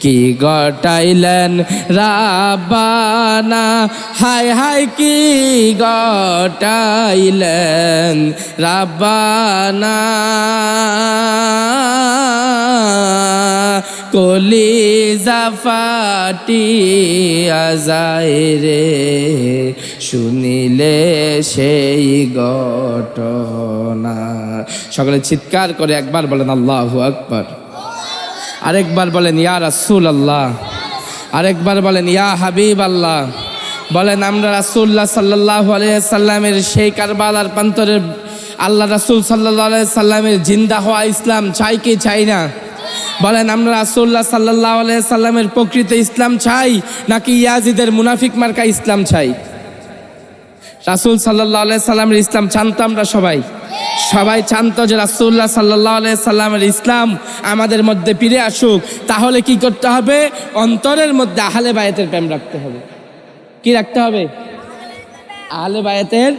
কি ঘটাইলেন রাব্বানা হায় হায় কি ঘটাইলেন রাব্বানা কলিজা ফাটিয়া যায় রে শুনিলে সেই ঘটনা সকলে চিৎকার করে একবার বলেন আল্লাহু আকবার আরেকবার বলেন ইয়া রাসূলুল্লাহ আরেকবার বলেন ইয়া হাবিবাল্লাহ বলেন আমরা রাসূলুল্লাহ সাল্লাল্লাহু আলাইহি সাল্লামের সেই কারবালার প্রান্তরে আল্লাহ রাসূল সাল্লাল্লাহু আলাইহি সাল্লামের জিন্দা হওয়া ইসলাম চাই কি চাই না বলেন আমরা রাসূলুল্লাহ সাল্লাল্লাহু আলাইহি সাল্লামের প্রকৃত ইসলাম চাই নাকি ইয়াজিদের মুনাফিক মার্কা ইসলাম চাই রাসূল সাল্লাল্লাহু আলাইহি সাল্লামের ইসলাম চানতো আমরা সবাই চানতো যে রাসূলুল্লাহ সাল্লাল্লাহু আলাইহি সাল্লামের ইসলাম আমাদের মধ্যে ফিরে আসুক তাহলে কি করতে হবে অন্তরের মধ্যে আহলে বায়াতের প্রেম রাখতে হবে কি রাখতে হবে আহলে বায়াতের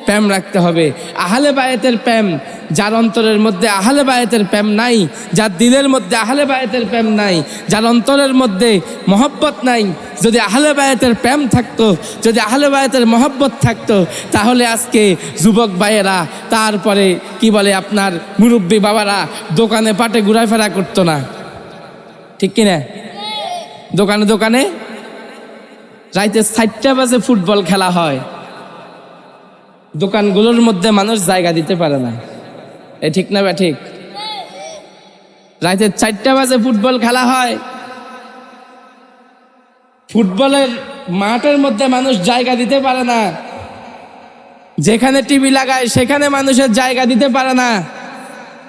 প্রেম রাখতে হবে আহলে বায়াতের প্রেম যার অন্তরের মধ্যে আহলে বায়াতের প্রেম নাই যার দিলের মধ্যে আহলে বায়াতের প্রেম নাই যার অন্তরের মধ্যে মহব্বত নাই যদি আহলে বায়াতের প্রেম থাকতো যদি আহলে বায়াতের মহব্বত থাকতো তাহলে আজকে যুবক ভাইয়েরা তারপরে কি বলে আপনার মুরব্বী বাবারা দোকানে পাটে ঘোরাফেরা করতো না ঠিক কিনা দোকানে দোকানে রাইতে 4টা বাজে ফুটবল খেলা হয় দোকানগুলোর মধ্যে মানুষ জায়গা দিতে পারে না এ ঠিক না ঠিক রাতে 4টা বাজে ফুটবল খেলা হয় ফুটবলের মাঠের মধ্যে মানুষ জায়গা দিতে পারে না যেখানে টিভি লাগায় সেখানে মানুষের জায়গা দিতে পারে না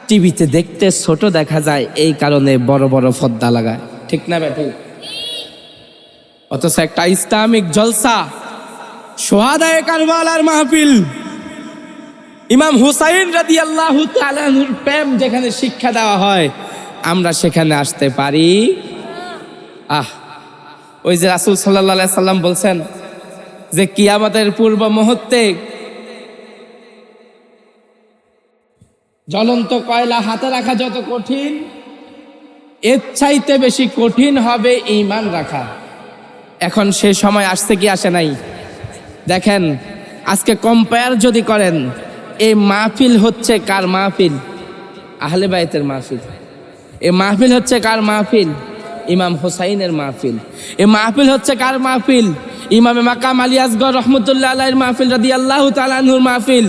টিভিতে দেখতে ছোট দেখা যায় এই কারণে বড় বড় পর্দা লাগায় ঠিক না ঠিক অথচ একটা ইসলামিক জলসা সোহাদায়ে কারবালার মাহফিল, ইমাম হুসাইন রাদিয়াল্লাহু তাআলা আনহুর প্রেম যেখানে শিক্ষা দেওয়া হয়, আমরা সেখানে আসতে পারি? ওই যে রাসূল সাল্লাল্লাহু আলাইহি সাল্লাম বলছেন যে কিয়ামতের পূর্ব মুহূর্তে জ্বলন্ত কয়লা হাতে রাখা যত কঠিন, এর চাইতে বেশি কঠিন হবে ঈমান রাখা। এখন সে সময় আসছে কি আসে নাই? দেখেন, আজকে কম্পেয়ার যদি করেন, এই মাহফিল হচ্ছে কার মাহফিল? আহলে বাইতের মাহফিল। এই মাহফিল হচ্ছে কার মাহফিল? ইমাম হুসাইনের মাহফিল। এই মাহফিল হচ্ছে কার মাহফিল? ইমামে মাকাম আলী আসগর রহমতুল্লাহ আলাইহির মাহফিল রাদিয়াল্লাহু তাআলা আনহুর মাহফিল।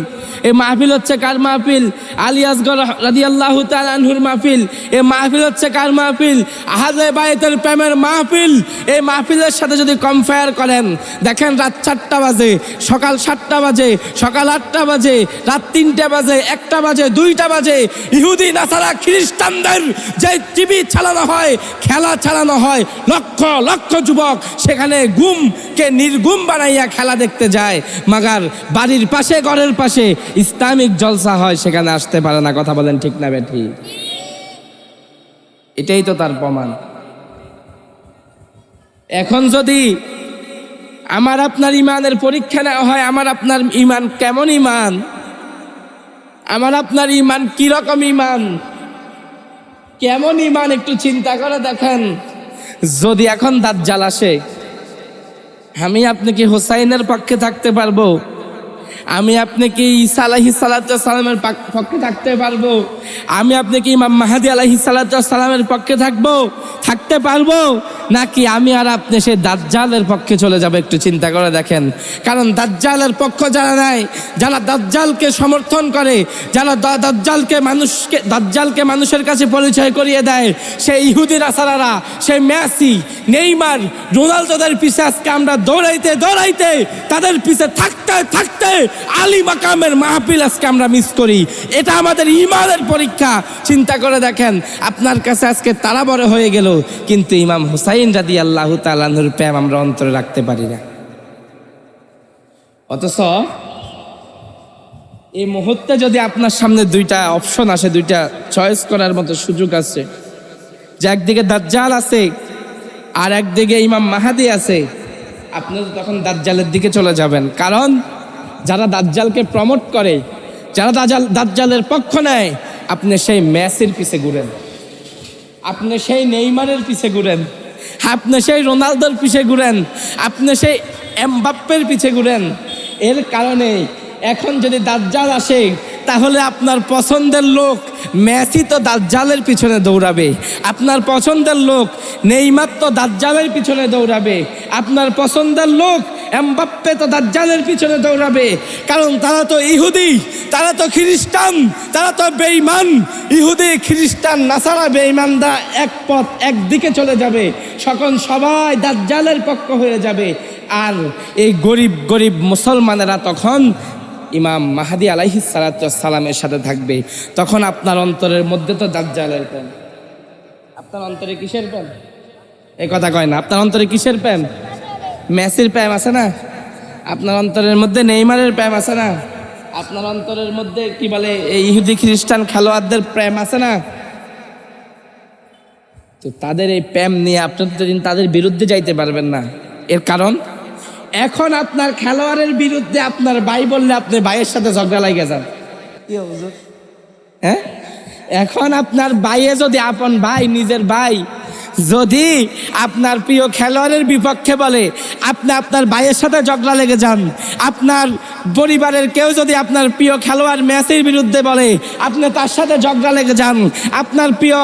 এই মাহফিল হচ্ছে কার মাহফিল? আলী আসগর রাদিয়াল্লাহু তাআলা আনহুর মাহফিল। এই মাহফিল হচ্ছে কার মাহফিল? আহলে বাইতের প্রেমের মাহফিল। এই মাহফিলের সাথে যদি কম্পেয়ার করেন, দেখেন রাত 4টা বাজে, সকাল 7টা বাজে, সকাল 8টা বাজে, রাত 3টা বাজে, 1টা বাজে, 2টা বাজে, ইহুদি নাসারা খ্রিস্টানদের যে টিভি চালানো হয়, খেলা চালানো হয়, লক্ষ লক্ষ যুবক সেখানে ঘুমকে নির্ঘুম বানাইয়া খেলা দেখতে যায়, মাগার বাড়ির পাশে ঘরের পাশে ইসলামিক জলসা হয়, সেখানে আসতে পারে না। কথা বলেন ঠিক না বেঠি? এটাই তো তার প্রমাণ। এখন যদি আমার আপনার ইমানের পরীক্ষা নেওয়া হয়, আমার আপনার ইমান কেমন ইমান, আমার আপনার ইমান কিরকম ইমান, কেমন ইমান, একটু চিন্তা করে দেখেন। যদি এখন দাজ্জাল আসে, আমি আপনি কি হুসাইনের পক্ষে থাকতে পারবো? আমি আপনি কি ঈসা আলাইহিস সালাতু ওয়াস সালামের পক্ষে থাকতে পারবো? আমি আপনি কি ইমাম মাহদী আলাইহিস সালাতু ওয়াস সালামের পক্ষে থাকতে পারবো? নাকি আমি আর আপনি সেই দাজ্জালের পক্ষে চলে যাব? একটু চিন্তা করে দেখেন। কারণ দাজ্জালের পক্ষ যারা নাই, যারা দাজ্জালকে সমর্থন করে, যারা দাজ্জালকে মানুষের কাছে পরিচয় করিয়ে দেয়, সেই ইহুদি নাসারারা, সেই মেসি, নেইমার, রোনালদোদের পিছে আজকে আমরা দৌড়াইতে দৌড়াইতে, তাদের পিছে থাকতে থাকতে আলী মাকামের মাহফিল আজকে আমরা মিস করি। এটা আমাদের ঈমানের পরীক্ষা। চিন্তা করে দেখেন, আপনার কাছে আজকে তারা বড় হয়ে গেল, কিন্তু ইমাম হুসাইন রাদিয়াল্লাহু তাআলা আনহুর প্রেম আমরা অন্তরে রাখতে পারি না। অথচ এই মুহূর্তে যদি আপনার সামনে দুইটা অপশন আসে, দুইটা চয়েস করার মতো সুযোগ আছে, যে একদিকে দাজ্জাল আছে আর একদিকে ইমাম মাহদী আছে, আপনি তখন দাজ্জালের দিকে চলে যাবেন। কারণ যারা দাজ্জালকে প্রমোট করে, যারা দাজ্জালের পক্ষ নেয়, আপনি সেই মেসির পিছে ঘুরেন, আপনি সেই নেইমারের পিছে ঘুরেন, আপনি সেই রোনালদোর পিছে ঘুরেন, আপনি সেই এমবাপ্পের পিছে ঘুরেন। এর কারণে এখন যদি দাজ্জাল আসে, তাহলে আপনার পছন্দের লোক মেসি তো দাজ্জালের পিছনে দৌড়াবে, আপনার পছন্দের লোক নেইমার তো দাজ্জালের পিছনে দৌড়াবে, আপনার পছন্দের লোক এমবাপ্পে তো দাজ্জালের পিছনে দৌড়াবে। কারণ তারা তো ইহুদি, তারা তো খ্রিস্টান, তারা তো বেঈমান। ইহুদি, খ্রিস্টান, নাসারা, বেঈমানরা এক পথ একদিকে চলে যাবে, সবাই দাজ্জালের পক্ষ হয়ে যাবে। আর এই গরিব গরিব মুসলমানেরা তখন ইমাম মাহদী আলাইহিস সালাতু ওয়াস সালামের সাথে থাকবে। তখন আপনার অন্তরের মধ্যে তো দাজ্জালের প্রেম। আপনার অন্তরে কিসের প্রেম? এই কথা কয় না। আপনার অন্তরে কিসের প্রেম? মেসির প্রেম আছে না? আপনার অন্তরের মধ্যে নেইমারের প্রেম আছে না? আপনার অন্তরের মধ্যে কি বলে এই ইহুদি খ্রিস্টান খেলোয়াড়দের প্রেম আছে না? তো তাদের এই প্রেম নিয়ে আপনি তো তাদের বিরুদ্ধে যাইতে পারবেন না। এর কারণ এখন আপনার খেলোয়াড়ের বিরুদ্ধে আপনার ভাই বললে আপনি ভাইয়ের সাথে ঝগড়া লাগে যান। হ্যাঁ, এখন আপনার ভাইয়ে যদি আপন ভাই, নিজের ভাই যদি আপনার প্রিয় খেলোয়াড়ের বিপক্ষে বলে, আপনি আপনার ভাইয়ের সাথে ঝগড়া লেগে যান। আপনার পরিবারের কেউ যদি আপনার প্রিয় খেলোয়াড় মেসির বিরুদ্ধে বলে, আপনি তার সাথে ঝগড়া লেগে যান। আপনার প্রিয়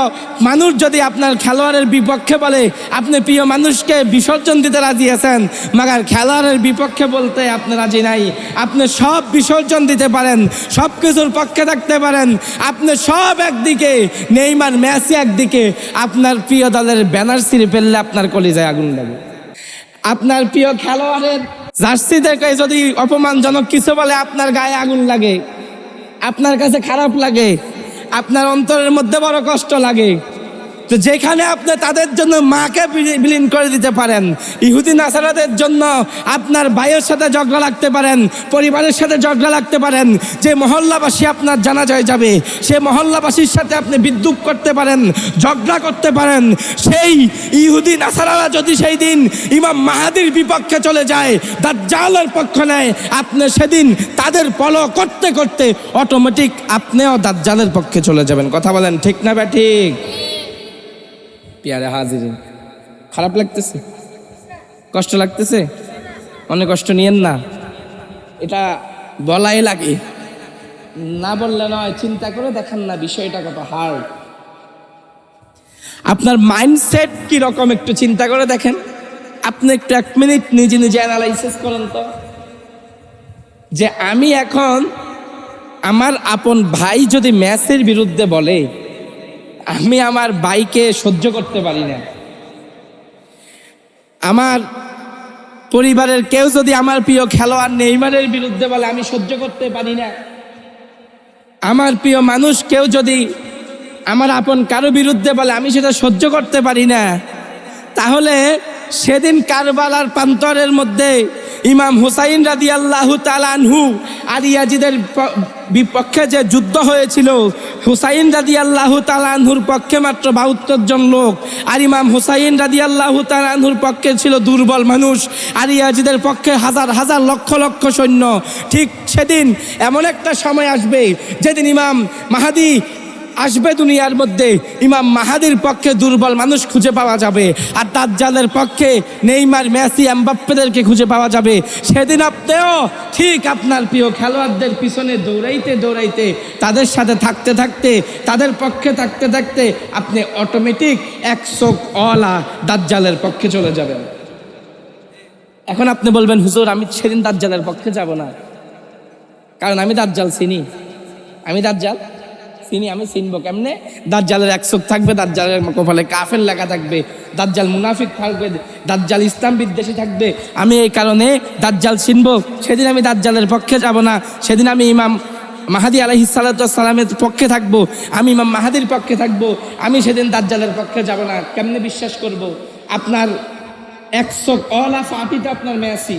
মানুষ যদি আপনার খেলোয়াড়ের বিপক্ষে বলে, আপনি প্রিয় মানুষকে বিসর্জন দিতে রাজি আছেন, মাগার খেলোয়াড়ের বিপক্ষে বলতে আপনি রাজি নাই। আপনি সব বিসর্জন দিতে পারেন, সব কিছুর পক্ষে থাকতে পারেন, আপনি সব একদিকে, নেইমার মেসি একদিকে, আপনার প্রিয় দলের ব্যানার ছিঁড়ে ফেললে আপনার কলিজায় আগুন লাগে। আপনার প্রিয় খেলোয়াড়ের জার্সি দেখে যদি অপমানজনক কিছু বলে, আপনার গায়ে আগুন লাগে, আপনার কাছে খারাপ লাগে, আপনার অন্তরের মধ্যে বড় কষ্ট লাগে। তো যেখানে আপনি তাদের জন্য মাকে বিলীন করে দিতে পারেন, ইহুদি নাসারাদের জন্য আপনার ভাইয়ের সাথে ঝগড়া লাগতে পারেন, পরিবারের সাথে ঝগড়া লাগতে পারেন, যে মহল্লাবাসী আপনার জানাজায় যাবে সে মহল্লাবাসীর সাথে আপনি বিদ্রুপ করতে পারেন, ঝগড়া করতে পারেন, সেই ইহুদি নাসারারা যদি সেই দিন ইমাম মাহাদির বিপক্ষে চলে যায়, দাজ্জালের পক্ষ নেয়, আপনি সেদিন তাদের ফলো করতে করতে অটোমেটিক আপনিও দাজ্জালের পক্ষে চলে যাবেন। কথা বলেন ঠিক না বা ঠিক? প্যারে হাজিরিন, খারাপ লাগতেছে? কষ্ট লাগতেছে? অনেক কষ্ট নিয়েন না, এটা বলাই লাগে, না বললে নয়। চিন্তা করে দেখেন না বিষয়টা কত হার্ড। আপনার মাইন্ডসেট কি রকম একটু চিন্তা করে দেখেন। আপনি একটু 1 মিনিট নিজে নিজে অ্যানালাইসিস করেন তো, যে আমি এখন আমার আপন ভাই যদি ম্যাচের বিরুদ্ধে বলে, আমি আমার ভাইকে সহ্য করতে পারি না। আমার পরিবারের কেউ যদি আমার প্রিয় খেলোয়াড় নেইমারের বিরুদ্ধে বলে, আমি সহ্য করতে পারি না। আমার প্রিয় মানুষ কেউ যদি আমার আপন কারো বিরুদ্ধে বলে, আমি সেটা সহ্য করতে পারি না। তাহলে সেদিন কারবালার প্রান্তরের মধ্যে ইমাম হুসাইন রাদিয়াল্লাহু তাআলা আনহু আর ইয়াজিদের বিপক্ষে যে যুদ্ধ হয়েছিল, হুসাইন রাদিয়াল্লাহু তাআলা আনহুর পক্ষে মাত্র 72 জন লোক, আর ইমাম হুসাইন রাদিয়াল্লাহু তাআলা আনহুর পক্ষে ছিল দুর্বল মানুষ, আর ইয়াজিদের পক্ষে হাজার হাজার লক্ষ লক্ষ সৈন্য। ঠিক সেদিন এমন একটা সময় আসবে যেদিন ইমাম মাহাদি আসবে দুনিয়ার মধ্যে, ইমাম মাহাদির পক্ষে দুর্বল মানুষ খুঁজে পাওয়া যাবে, আর দাজ্জালের পক্ষে নেইমার, মেসি, এমবাপ্পেদেরকে খুঁজে পাওয়া যাবে। সেদিন আপনিও ঠিক আপনার প্রিয় খেলোয়াড়দের পিছনে দৌড়াইতে দৌড়াইতে, তাদের সাথে থাকতে থাকতে, তাদের পক্ষে থাকতে থাকতে আপনি অটোমেটিক 100 অলা দাজ্জালের পক্ষে চলে যাবেন। এখন আপনি বলবেন, হুজুর আমি সেদিন দাজ্জালের পক্ষে যাব না, কারণ আমি দাজ্জাল চিনি। আমি দাজ্জাল চিনি, আমি চিনবো কেমনে? দাজ্জালের 100 থাকবে, দাজ্জালের কপালে কাফের লেখা থাকবে, দাজ্জাল মুনাফিক থাকবে, দাজ্জাল ইসলাম বিদ্বেষী থাকবে। আমি এই কারণে দাজ্জাল চিনবো, সেদিন আমি দাজ্জালের পক্ষে যাব না। সেদিন আমি ইমাম মাহাদি আলাইহিস সালাতু ওয়াস সালামের পক্ষে থাকবো, আমি ইমাম মাহাদির পক্ষে থাকবো। আমি সেদিন দাজ্জালের পক্ষে যাব না। কেমনে বিশ্বাস করব? আপনার 100 কলা ফাটি তো আপনার মেসি,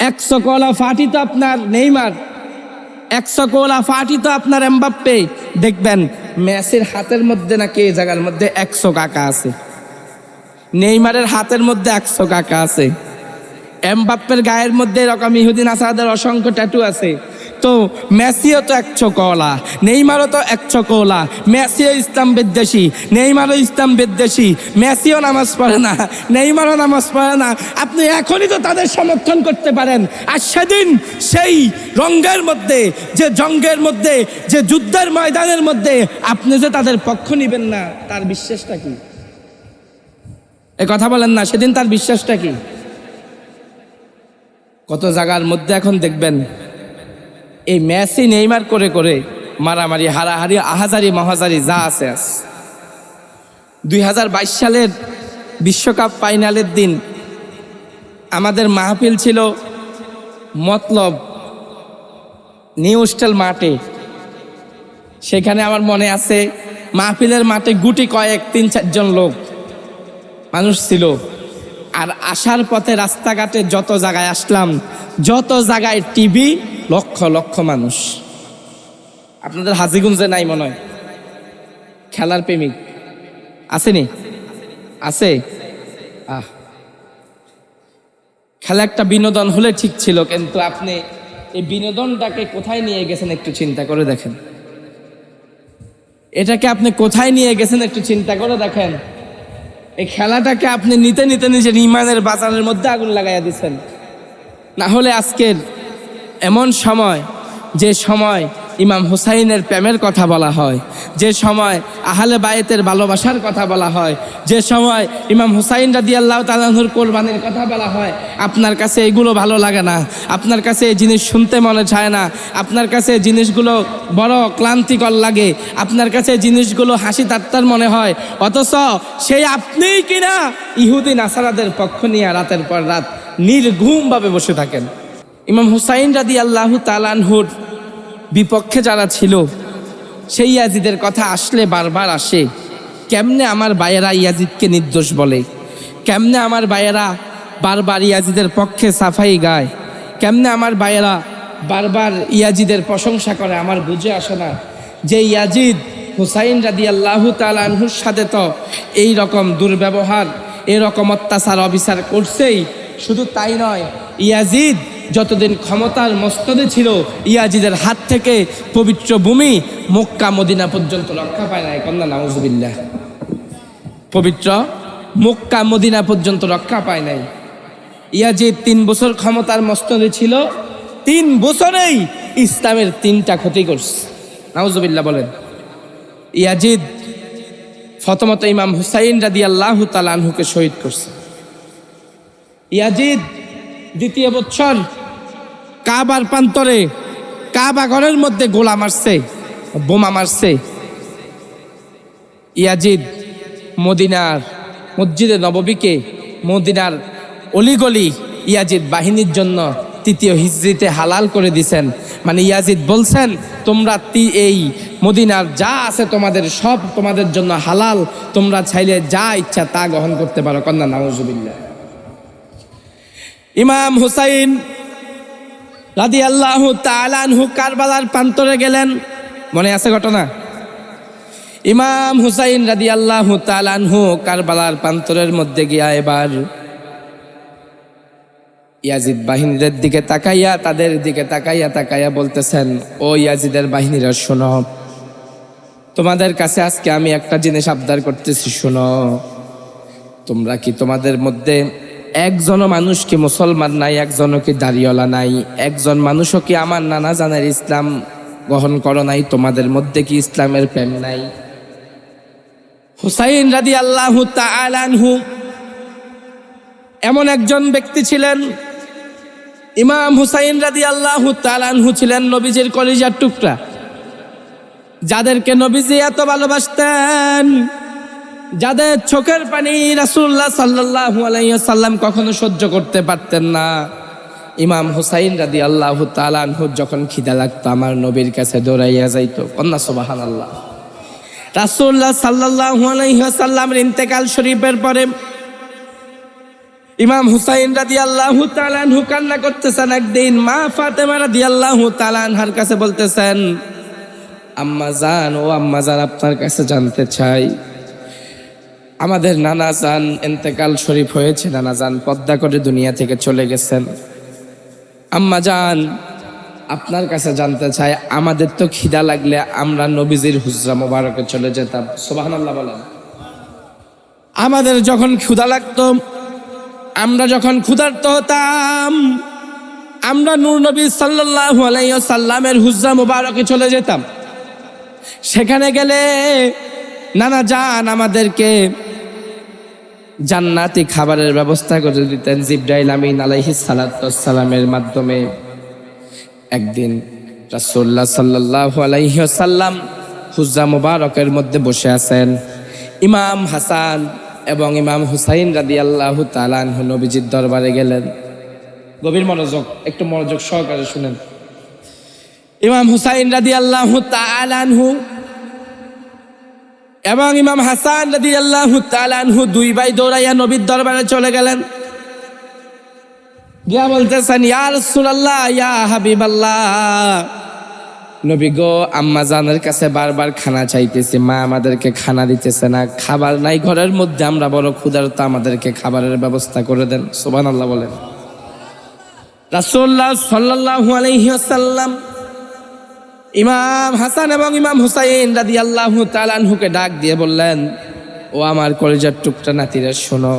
100 কলা ফাটি তো আপনার নেইমার, 100 কোলা ফাটি তো আপনার এমবাপ্পে। দেখবেন মেসির হাতের মধ্যে নাকি এই জায়গার মধ্যে 100 কাকা আছে, নেইমারের হাতের মধ্যে 100 কাকা আছে, এমবাপ্পের গায়ের মধ্যে এরকম ইহুদি নাসারাদের অসংখ্য ট্যাটু আছে। তো মেসিও তো 100 কোলা, নেইমারও তো 100 কোলা। মেসিও ইসলাম বিদ্বেষী, নেইমারও ইসলাম বিদ্বেষী। মেসিও নামাজ পড়ে না, নেইমারও নামাজ পড়ে না। আপনি এখনই তো তাদের সমর্থন করতে পারেন, আর সেদিন সেই রঙ্গের মধ্যে, যে জঙ্গের মধ্যে, যে যুদ্ধের ময়দানের মধ্যে আপনি যে তাদের পক্ষ নিবেন না, তার বিশ্বাসটা কি? এ কথা বলেন না, সেদিন তার বিশ্বাসটা কি? কত জায়গার মধ্যে এখন দেখবেন এই মেসি নেইমার করে করে মারামারি, হারাহারি, আহাজারি মহাজারি যা আছে। 2022 সালের বিশ্বকাপ ফাইনালের দিন আমাদের মাহফিল ছিল মতলব নিউ স্টাইল মাঠে। সেখানে আমার মনে আছে মাহফিলের মাঠে গুটি কয়েক 3-4 জন লোক মানুষ ছিল। আর আসার পথে রাস্তাঘাটে যত জায়গায় আসলাম, যত জায়গায় টিভি, লক্ষ লক্ষ মানুষ। আপনাদের হাজীগঞ্জে নাই মনে হয় খেলার প্রেমিক? আসেনি? আছে? খেলা একটা বিনোদন হলে ঠিক ছিল, কিন্তু আপনি এই বিনোদনটাকে কোথায় নিয়ে গেছেন একটু চিন্তা করে দেখেন। এটাকে আপনি কোথায় নিয়ে গেছেন একটু চিন্তা করে দেখেন। এই খেলাটাকে আপনি নিতে নিতে নিজের ইমানের বাজারের মধ্যে আগুন লাগাইয়া দিচ্ছেন। না হলে আজকের এমন সময়, যে সময় ইমাম হুসাইনের প্রেমের কথা বলা হয়, যে সময় আহলে বায়েতের ভালোবাসার কথা বলা হয়, যে সময় ইমাম হুসাইন রাদিয়াল্লাহু তাআলা আনহুর কোরবানির কথা বলা হয়, আপনার কাছে এগুলো ভালো লাগে না, আপনার কাছে এই জিনিস শুনতে মনে চায় না, আপনার কাছে জিনিসগুলো বড় ক্লান্তিকর লাগে, আপনার কাছে জিনিসগুলো হাসি ঠাট্টার মনে হয়। অথচ সেই আপনিই কিনা ইহুদি নাসারাদের পক্ষ নিয়ে রাতের পর রাত নির্ঘুমভাবে বসে থাকেন। ইমাম হুসাইন রাদিয়াল্লাহু তাআলা আনহুর বিপক্ষে যারা ছিল, সেই ইয়াজিদের কথা আসলে বারবার আসে। কেমনে আমার ভাইয়েরা ইয়াজিদকে নির্দোষ বলে, কেমনে আমার ভাইয়েরা বারবার ইয়াজিদের পক্ষে সাফাই গায়, কেমনে আমার ভাইয়েরা বারবার ইয়াজিদের প্রশংসা করে, আমার বুঝে আসে না যে ইয়াজিদ হুসাইন রাদিয়াল্লাহু তাআলা আনহুর সাথে তো এই রকম দুর্ব্যবহার, এরকম অত্যাচার অবিচার করছেই। শুধু তাই নয়, ইয়াজিদ যতদিন ক্ষমতার মস্তদে ছিল, ইয়াজিদের হাত থেকে পবিত্র ভূমি মক্কা মদিনা পর্যন্ত রক্ষা পায় নাই। কন্যা নাউজুবিল্লাহ। পবিত্র মক্কা মদিনা পর্যন্ত রক্ষা পায় নাই। ইয়াজিদ 3 বছর ক্ষমতার মস্তদে ছিল, 3 বছরেই ইসলামের 3টা ক্ষতি করছে। নাউজুবিল্লাহ বলেন। ইয়াজিদ প্রথমত ইমাম হুসাইন রাদিয়াল্লাহু তাআলা আনহুকে শহীদ করছে। ইয়াজিদ দ্বিতীয় বছর কাবার প্রান্তরে, কাবা ঘরের মধ্যে গোলা মারছে, বোমা মারছে। ইয়াজিদ মদিনার মসজিদে নববীকে, মদিনার অলিগলি ইয়াজিদ বাহিনীর জন্য 3য় হিজরিতে হালাল করে দিছেন। মানে ইয়াজিদ বলছেন, তোমরা এই মদিনার যা আছে তোমাদের সব তোমাদের জন্য হালাল, তোমরা চাইলে যা ইচ্ছা তা গ্রহণ করতে পারো। কন্যা নাউজুবিল্লাহ। ইমাম হুসাইন রাদিয়াল্লাহু তাআলা আনহু কারবালার প্রান্তরে গেলেন, মনে আছে ঘটনা? ইমাম হুসাইন রাদিয়াল্লাহু তাআলা আনহু কারবালার প্রান্তরের মধ্যে গিয়া এবার ইয়াজিদ বাহিনীদের দিকে তাকাইয়া, তাদের দিকে তাকাইয়া বলতেছেন, ও ইয়াজিদের বাহিনীরা শোনো, তোমাদের কাছে আজকে আমি একটা জিনিস আবদার করতেছি, শোনো। তোমরা কি তোমাদের মধ্যে একজনও মানুষ কি মুসলমান নাই? একজনও কি দাড়িওয়ালা নাই? একজন মানুষও কি আমার নানা জানের ইসলাম গ্রহণ করো নাই? তোমাদের মধ্যে কি ইসলামের প্রেম নাই? হুসাইন রাদিয়াল্লাহু তাআলা আনহু এমন একজন ব্যক্তি ছিলেন, ইমাম হুসাইন রাদিয়াল্লাহু তাআলা আনহু ছিলেন নবীজির কলিজার টুকরা, যাদেরকে নবীজি এত ভালোবাসতেন, যাদের চোখের পানি রাসূলুল্লাহ সাল্লাল্লাহু আলাইহি ওয়াসাল্লাম কখনো সহ্য করতে পারতেন না। ইমাম হুসাইন রাদিয়াল্লাহু তাআলা আনহু যখন খিদা লাগতো আমার নবীর কাছে দৌড়াইয়া যাইতো। কন্যা সুবহানাল্লাহ। রাসূলুল্লাহ সাল্লাল্লাহু আলাইহি ওয়াসাল্লামের ইন্তেকাল শরীফের পরে ইমাম হুসাইন রাদিয়াল্লাহু তাআলা আনহু কান্না করতেছেন। একদিন মা ফাতেমা রাদিয়াল্লাহু তাআলা আনহার কাছে বলতেছেন, আম্মা জান, ও আম্মা জান, আপনার কাছে জানতে চাই, আমাদের নানা জান ইন্তেকাল শরীফ হয়েছে, নানা জান পর্দা করে দুনিয়া থেকে চলে গেছেন। আম্মা জান, আপনার কাছে জানতে চাই, আমাদের তো খিদা লাগলে আমরা নবীজির হুজরা মোবারকে চলে যেতাম। সুবহানাল্লাহ বলেন। আমাদের যখন ক্ষুধা লাগতো, আমরা যখন ক্ষুধার্ত হতাম, আমরা নূর নবী সাল্লাল্লাহু আলাইহি ওয়াসাল্লামের হুজরা মোবারকে চলে যেতাম। সেখানে গেলে নানা জান আমাদেরকে জান্নাতি খাবারের ব্যবস্থা করে দিতেন জিবরাইল আমিন আলাইহিস সালাতু ওয়াস সালামের মাধ্যমে। একদিন রাসূলুল্লাহ সাল্লাল্লাহু আলাইহি ওয়াসাল্লাম হুজরা মোবারকের মধ্যে বসে আছেন। ইমাম হাসান এবং ইমাম হুসাইন রাদিয়াল্লাহু তাআলা আনহু নবীজির দরবারে গেলেন। গভীর মনোযোগ, একটু মনোযোগ সহকারে শুনেন। ইমাম হুসাইন রাদিয়াল্লাহু তাআলা আনহু এবং ইমাম হাসান রাদিয়াল্লাহু তাআলা আনহু 2 ভাই দৌড়াইয়া নবীর দরবারে চলে গেলেন। গিয়া বলতেছেন, ইয়া রাসূলুল্লাহ, ইয়া হাবিবাল্লাহ, নবী গো, আম্মা জানের কাছে বারবার খানা চাইতেছি, মা আমাদেরকে খানা দিতেছে না, খাবার নাই ঘরের মধ্যে, আমরা বড় ক্ষুধার্ত, আমাদেরকে খাবারের ব্যবস্থা করে দেন। সুবহানাল্লাহ বলেন। রাসূলুল্লাহ সাল্লাল্লাহু আলাইহি ওয়াসাল্লাম ইমাম হাসান এবং ইমাম হুসাইন রাদিয়াল্লাহু তাআলা আনহুকে ডাক দিয়ে বললেন, ও আমার কলিজার টুকরা নাতিরা, শোনো,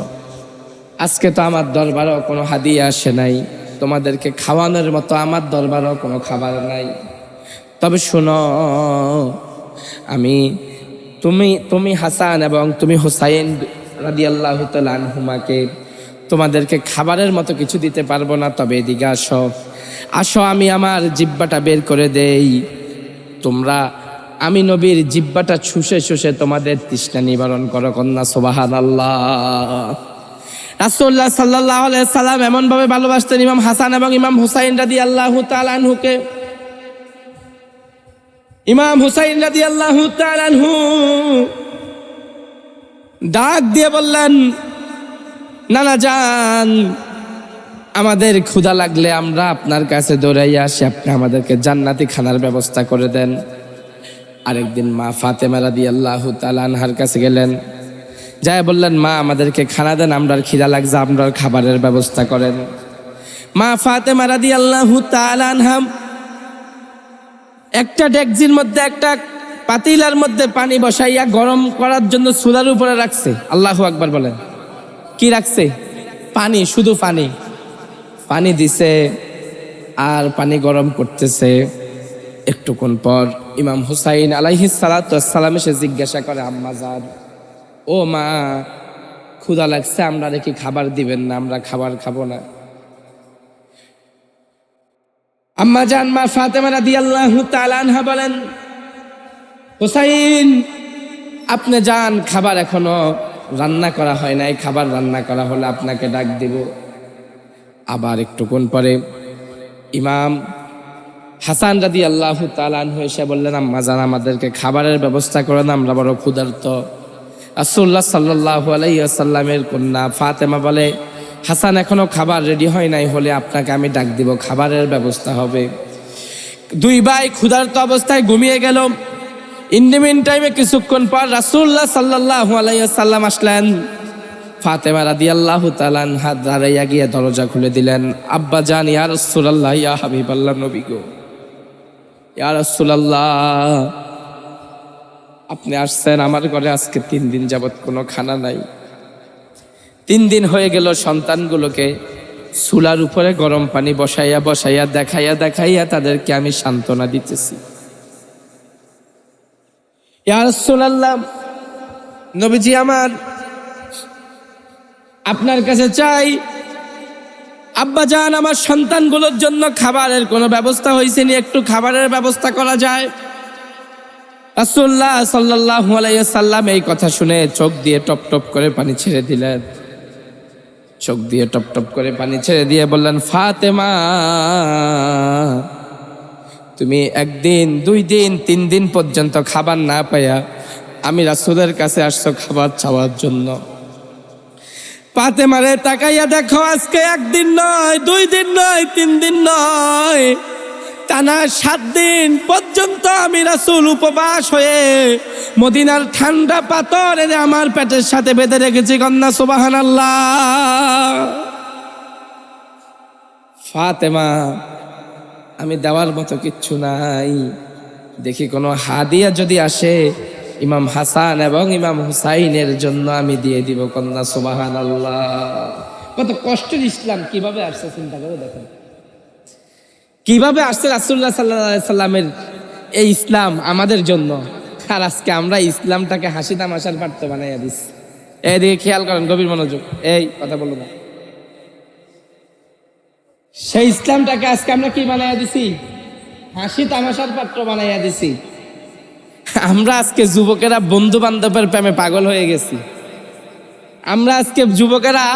আজকে তো আমার দরবারেও কোনো হাদিয়া আসে নাই, তোমাদেরকে খাওয়ানোর মতো আমার দরবারেও কোনো খাবার নাই। তবে শোনো, তুমি হাসান এবং তুমি হুসাইন রাদিয়াল্লাহু তাআলা আনহুমাকে তোমাদেরকে খাবারের মতো কিছু দিতে পারবো না, তবে এদিকে আসো, আসো, আমি আমার জিহ্বাটা বের করে দেই, আমি নবীর জিহ্বাটা শুষে শুষে তোমাদের তৃষ্ণা নিবারণ করো। কন্যা সুবহানাল্লাহ। রাসূলুল্লাহ সাল্লাল্লাহু আলাইহি সাল্লাম এমন ভাবে ভালোবাসতেন ইমাম হাসান এবং ইমাম হুসাইন রাদিয়াল্লাহু তাআলা আনহুকে। ইমাম হুসাইন রাদিয়াল্লাহু তাআলা আনহু ডাক দিয়ে বললেন, নানা যান, আমাদের ক্ষুধা লাগলে আমরা আপনার কাছে দৌড়াইয়া আসি, আপনি আমাদেরকে জান্নাতি খানার ব্যবস্থা করে দেন। আরেকদিন মা ফাতেমা রাদিয়াল্লাহু তাআলা আনহার কাছে গেলেন, যাই বললেন, মা আমাদেরকে খানা দেন, আমরা খিদা লাগছে, আমরা খাবারের ব্যবস্থা করেন। মা ফাতেমা রাদিয়াল্লাহু তাআলা আনহা একটা ডেকজির মধ্যে, একটা পাতিলার মধ্যে পানি বসাইয়া গরম করার জন্য চুলার উপরে রাখছে। আল্লাহু আকবার বলেন। কি রাখছে? পানি, শুধু পানি। পানি দিছে আর পানি গরম করতেছে। একটুক্ষণ পর ইমাম হুসাইন আলাইহিস সালাতু ওয়াস সালাম এসে জিজ্ঞাসা করে, আম্মা জান, ও মা, ক্ষুধা লাগছে, আমরা কি খাবার দিবেন না? আমরা খাবার খাবো না। আম্মা জান মা ফাতেমা রাদিয়াল্লাহু তাআলা আনহা বলেন, হুসাইন আপনি যান, খাবার এখনো রান্না করা হয় নাই, খাবার রান্না করা হলে আপনাকে ডাক দিব। আবার একটুক্ষণ পরে ইমাম হাসান রাদিয়াল্লাহু তাআলা আনহু এসে বললেন, আম্মা জান আমাদেরকে খাবারের ব্যবস্থা করেন, আমরা বড় ক্ষুধার্ত। রাসূলুল্লাহ সাল্লাল্লাহু আলাইহি ওয়াসাল্লামের কন্যা ফাতেমা বলে, হাসান এখনো খাবার রেডি হয় নাই, হলে আপনাকে আমি ডাক দিব, খাবারের ব্যবস্থা হবে। দুই ভাই ক্ষুধার্ত অবস্থায় ঘুমিয়ে গেল। ইন দ্য মিন টাইমে কিছুক্ষণ পর রাসূলুল্লাহ সাল্লাল্লাহু আলাইহি ওয়াসাল্লাম আসলেন। ফাতেমা রাদিয়াল্লাহু তাআলা আনহা দাঁড়াইয়া গিয়ে দরজা খুলে দিলেন। আব্বা জান, ইয়া রাসূলুল্লাহ, ইয়া হাবিবাল্লাহ, নবী গো, ইয়া রাসূলুল্লাহ, আপনি আসছেন আমার ঘরে, আজকে 3 দিন যাবত কোনো খানা নাই। 3 দিন হয়ে গেল সন্তানগুলোকে চুলার উপরে গরম পানি বসাইয়া বসাইয়া দেখাইয়া তাদেরকে আমি সান্ত্বনা দিতেছি। ইয়া রাসূলুল্লাহ, নবীজি আমার, আপনার কাছে চাই, আব্বা জান আমার সন্তানগুলোর জন্য খাবারের কোনো ব্যবস্থা হয়েছে নি? একটু খাবারের ব্যবস্থা করা যায়? রাসূলুল্লাহ সাল্লাল্লাহু আলাইহি ওয়াসাল্লাম এই কথা শুনে চোখ দিয়ে টপ টপ করে পানি ছেড়ে দিলেন। চোখ দিয়ে টপ টপ করে পানি ছেড়ে দিয়ে বললেন, ফাতেমা, তুমি 1 দিন 2 দিন 3 দিন পর্যন্ত খাবার না পাইয়া আমি রাসূলের কাছে আসছো খাবার চাওয়ার জন্য। ফাতেমারে তাকাইয়া দেখো, আজকে 1 দিন নয়, 2 দিন নয়, 3 দিন নয়, টানা 7 দিন পর্যন্ত আমি রাসূল উপবাস হয়ে মদিনার ঠান্ডা পাথর এনে আমার পেটের সাথে বেঁধে রেখেছি। কন্যা সুবহানাল্লাহ। ফাতেমা, আমি দেওয়ার মতো কিচ্ছু নাই, দেখি কোনো হাদিয়া যদি আসে ইমাম হাসান এবং ইমাম হুসাইনের জন্য আমি দিয়ে দিব। কন্যা সুবহানাল্লাহ। কত কষ্টের ইসলাম কিভাবে আসছে চিন্তা করে দেখেন, কিভাবে আসছে রাসূলুল্লাহ সাল্লাল্লাহু আলাইহি সাল্লামের এই ইসলাম আমাদের জন্য। আর আজকে আমরা ইসলামটাকে হাসি তামাশার পাঠ্য বানাইয়া দিচ্ছি। এইদিকে খেয়াল করেন, গভীর মনোযোগ, এই কথা বলবো না। সেই ইসলামটাকে আজকে আমরা কি বানাইয়া দিছি? হাসি তামাশার পাত্র বানাইয়া দিছি। আমরা আজকে যুবকেরা বন্ধু বান্ধবের প্রেমে পাগল হয়ে গেছি। আমরা আজকে যুবকেরা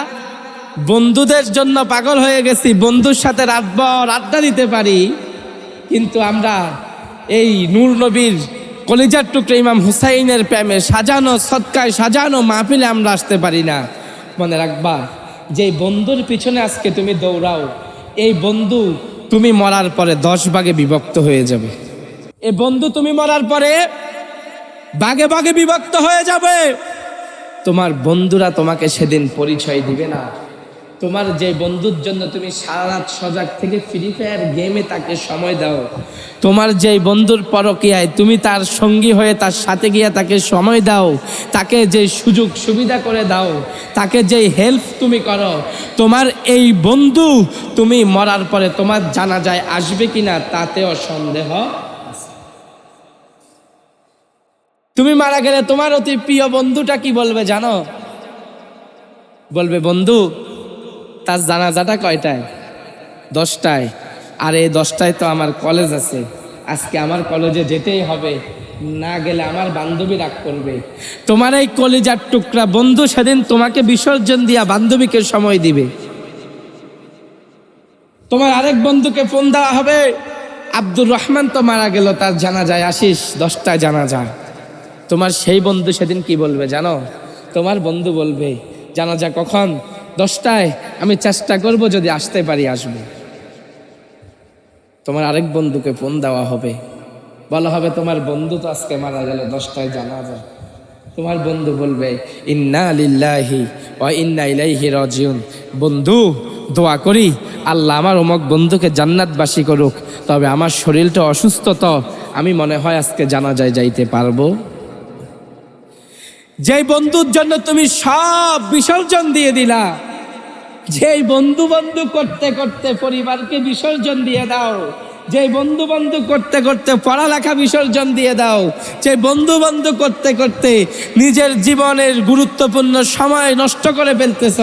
বন্ধুদের জন্য পাগল হয়ে গেছি, বন্ধুর সাথে রাতভর আড্ডা দিতে পারি, কিন্তু আমরা এই নূর নবীর কলিজার টুকরা ইমাম হুসাইনের প্রেমে সাজানো সদকায় সাজানো মাহফিলে আমরা আসতে পারি না। মনে রাখবা, যে বন্ধুর পিছনে আজকে তুমি দৌড়াও, এই বন্ধু তুমি মরার পরে 10 ভাগে বিভক্ত হয়ে যাবে। এই বন্ধু তুমি মরার পরে ভাগে ভাগে বিভক্ত হয়ে যাবে। তোমার বন্ধুরা তোমাকে সেদিন পরিচয় দিবে না। তোমার যে বন্ধুর জন্য তুমি সারা রাত সজাগ থেকে ফ্রি ফায়ার গেমে তাকে সময় দাও, তোমার যে বন্ধুর পরকীয়ায় তুমি তার সঙ্গী হয়ে তার সাথে গিয়ে তাকে সময় দাও, তাকে যে সুযোগ সুবিধা করে দাও, তাকে যে হেল্প তুমি করো, তোমার এই বন্ধু তুমি মরার পরে তোমার জানাজায় আসবে কিনা তাতেও সন্দেহ। তুমি মারা গেলে তোমার অতি প্রিয় বন্ধুটা কি বলবে জানো? বলবে, বন্ধু তার জানাজাটা কয়টায়? 10টায়। আর এই 10টায় তো আমার কলেজ আছে, আজকে আমার কলেজে যেতেই হবে, না গেলে আমার বান্ধবী রাগ করবে। তোমার এই কলিজার টুকরা বন্ধু সেদিন তোমাকে বিসর্জন দিয়া বান্ধবীকে সময় দিবে। তোমার আরেক বন্ধুকে ফোন দেওয়া হবে, আব্দুর রহমান তো মারা গেল, তার জানাজায় আসিস, 10টায় জানাজা। তোমার সেই বন্ধু সেদিন কি বলবে জানো? তোমার বন্ধু বলবে জানাজা কখন? 10টায়। আমি চেষ্টা করব, যদি আসতে পারি আসবো। তোমার আরেক বন্ধুকে ফোন দেওয়া হবে, বলা হবে তোমার বন্ধু তো আজকে মারা গেল, 10টায় জানাজা। তোমার বন্ধু বলবে ইন্না লিল্লাহি ওয়া ইন্না ইলাইহি রাজিউন। বন্ধু, দোয়া করি আল্লাহ আমার অমুক বন্ধুকে জান্নাতবাসী করুক, তবে আমার শরীরটা অসুস্থ, তো আমি মনে হয় আজকে জানাজায় যাইতে পারবো। যেই বন্ধুর জন্য তুমি সব বিসর্জন দিয়ে দিলা, যেই বন্ধু বন্ধু করতে করতে পরিবারকে বিসর্জন দিয়ে দাও, যে বন্ধু বন্ধু করতে করতে পড়ালেখা বিসর্জন দিয়ে দাও, যে বন্ধু বন্ধু করতে করতে নিজের জীবনের গুরুত্বপূর্ণ সময় নষ্ট করে ফেলতেছ,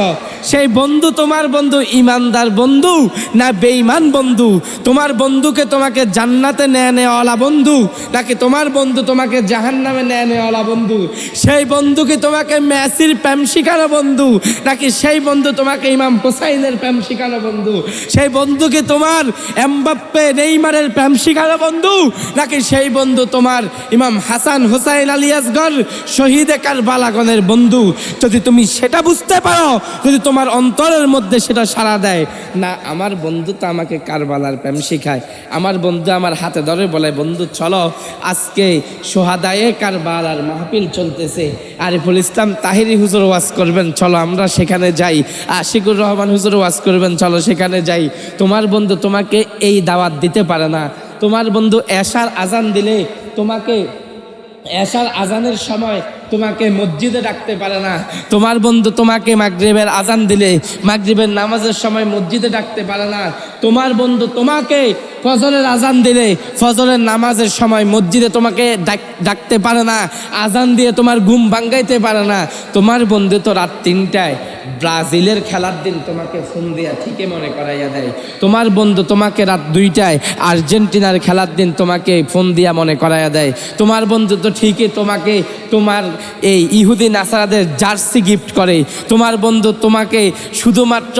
সেই বন্ধু তোমার বন্ধু ইমানদার বন্ধু না বেঈমান বন্ধু? তোমার বন্ধুকে তোমাকে জান্নাতে নেওয়ালা বন্ধু, নাকি তোমার বন্ধু তোমাকে জাহান্নামে নেওয়ালা বন্ধু? সেই বন্ধু কি তোমাকে মেসির প্রেম শিখানো বন্ধু, নাকি সেই বন্ধু তোমাকে ইমাম হোসাইনের প্রেম শিখানো বন্ধু? সেই বন্ধু কি তোমার এমবাপ্পে নেইমারের প্রেম শিখানো বন্ধু, নাকি সেই বন্ধু তোমার ইমাম হাসান হোসাইন আলিয়াসগর শহীদে কারবালাগণের বন্ধু? যদি তুমি সেটা বুঝতে পারো, যদি তোমার অন্তরের মধ্যে সেটা সাড়া দেয়, না আমার বন্ধু তো আমাকে কারবালার প্রেম শিখায়, আমার বন্ধু আমার হাতে ধরে বলে বন্ধু চলো আজকে সোহাদায়ে কারবালার মাহফিল চলতেছে, আরিফুল ইসলাম তাহিরি হুজুর ওয়াজ করবেন, চলো আমরা সেখানে যাই, আশিকুর রহমান হুজুর ওয়াজ করবেন, চলো সেখানে যাই। তোমার বন্ধু তোমাকে এই দাওয়াত দিতে পারে না। তোমার বন্ধু এশার আজান দিলে তোমাকে এশার আজানের সময় তোমাকে মসজিদে ডাকতে পারে না। তোমার বন্ধু তোমাকে মাগরিবের আজান দিলে মাগরিবের নামাজের সময় মসজিদে ডাকতে পারে না। তোমার বন্ধু তোমাকে ফজরের আজান দিলে ফজরের নামাজের সময় মসজিদে তোমাকে ডাকতে পারে না, আজান দিয়ে তোমার ঘুম ভাঙ্গাইতে পারে না। তোমার বন্ধু তো রাত 3টায় ব্রাজিলের খেলার দিন তোমাকে ফোন দিয়া ঠিকই মনে করাইয়া দেয়। তোমার বন্ধু তোমাকে রাত 2টায় আর্জেন্টিনার খেলার দিন তোমাকে ফোন দিয়া মনে করাইয়া দেয়। তোমার বন্ধু তো ঠিকই তোমাকে তোমার এই ইহুদি নাসারাদের জার্সি গিফট করে। তোমার বন্ধু তোমাকে শুধুমাত্র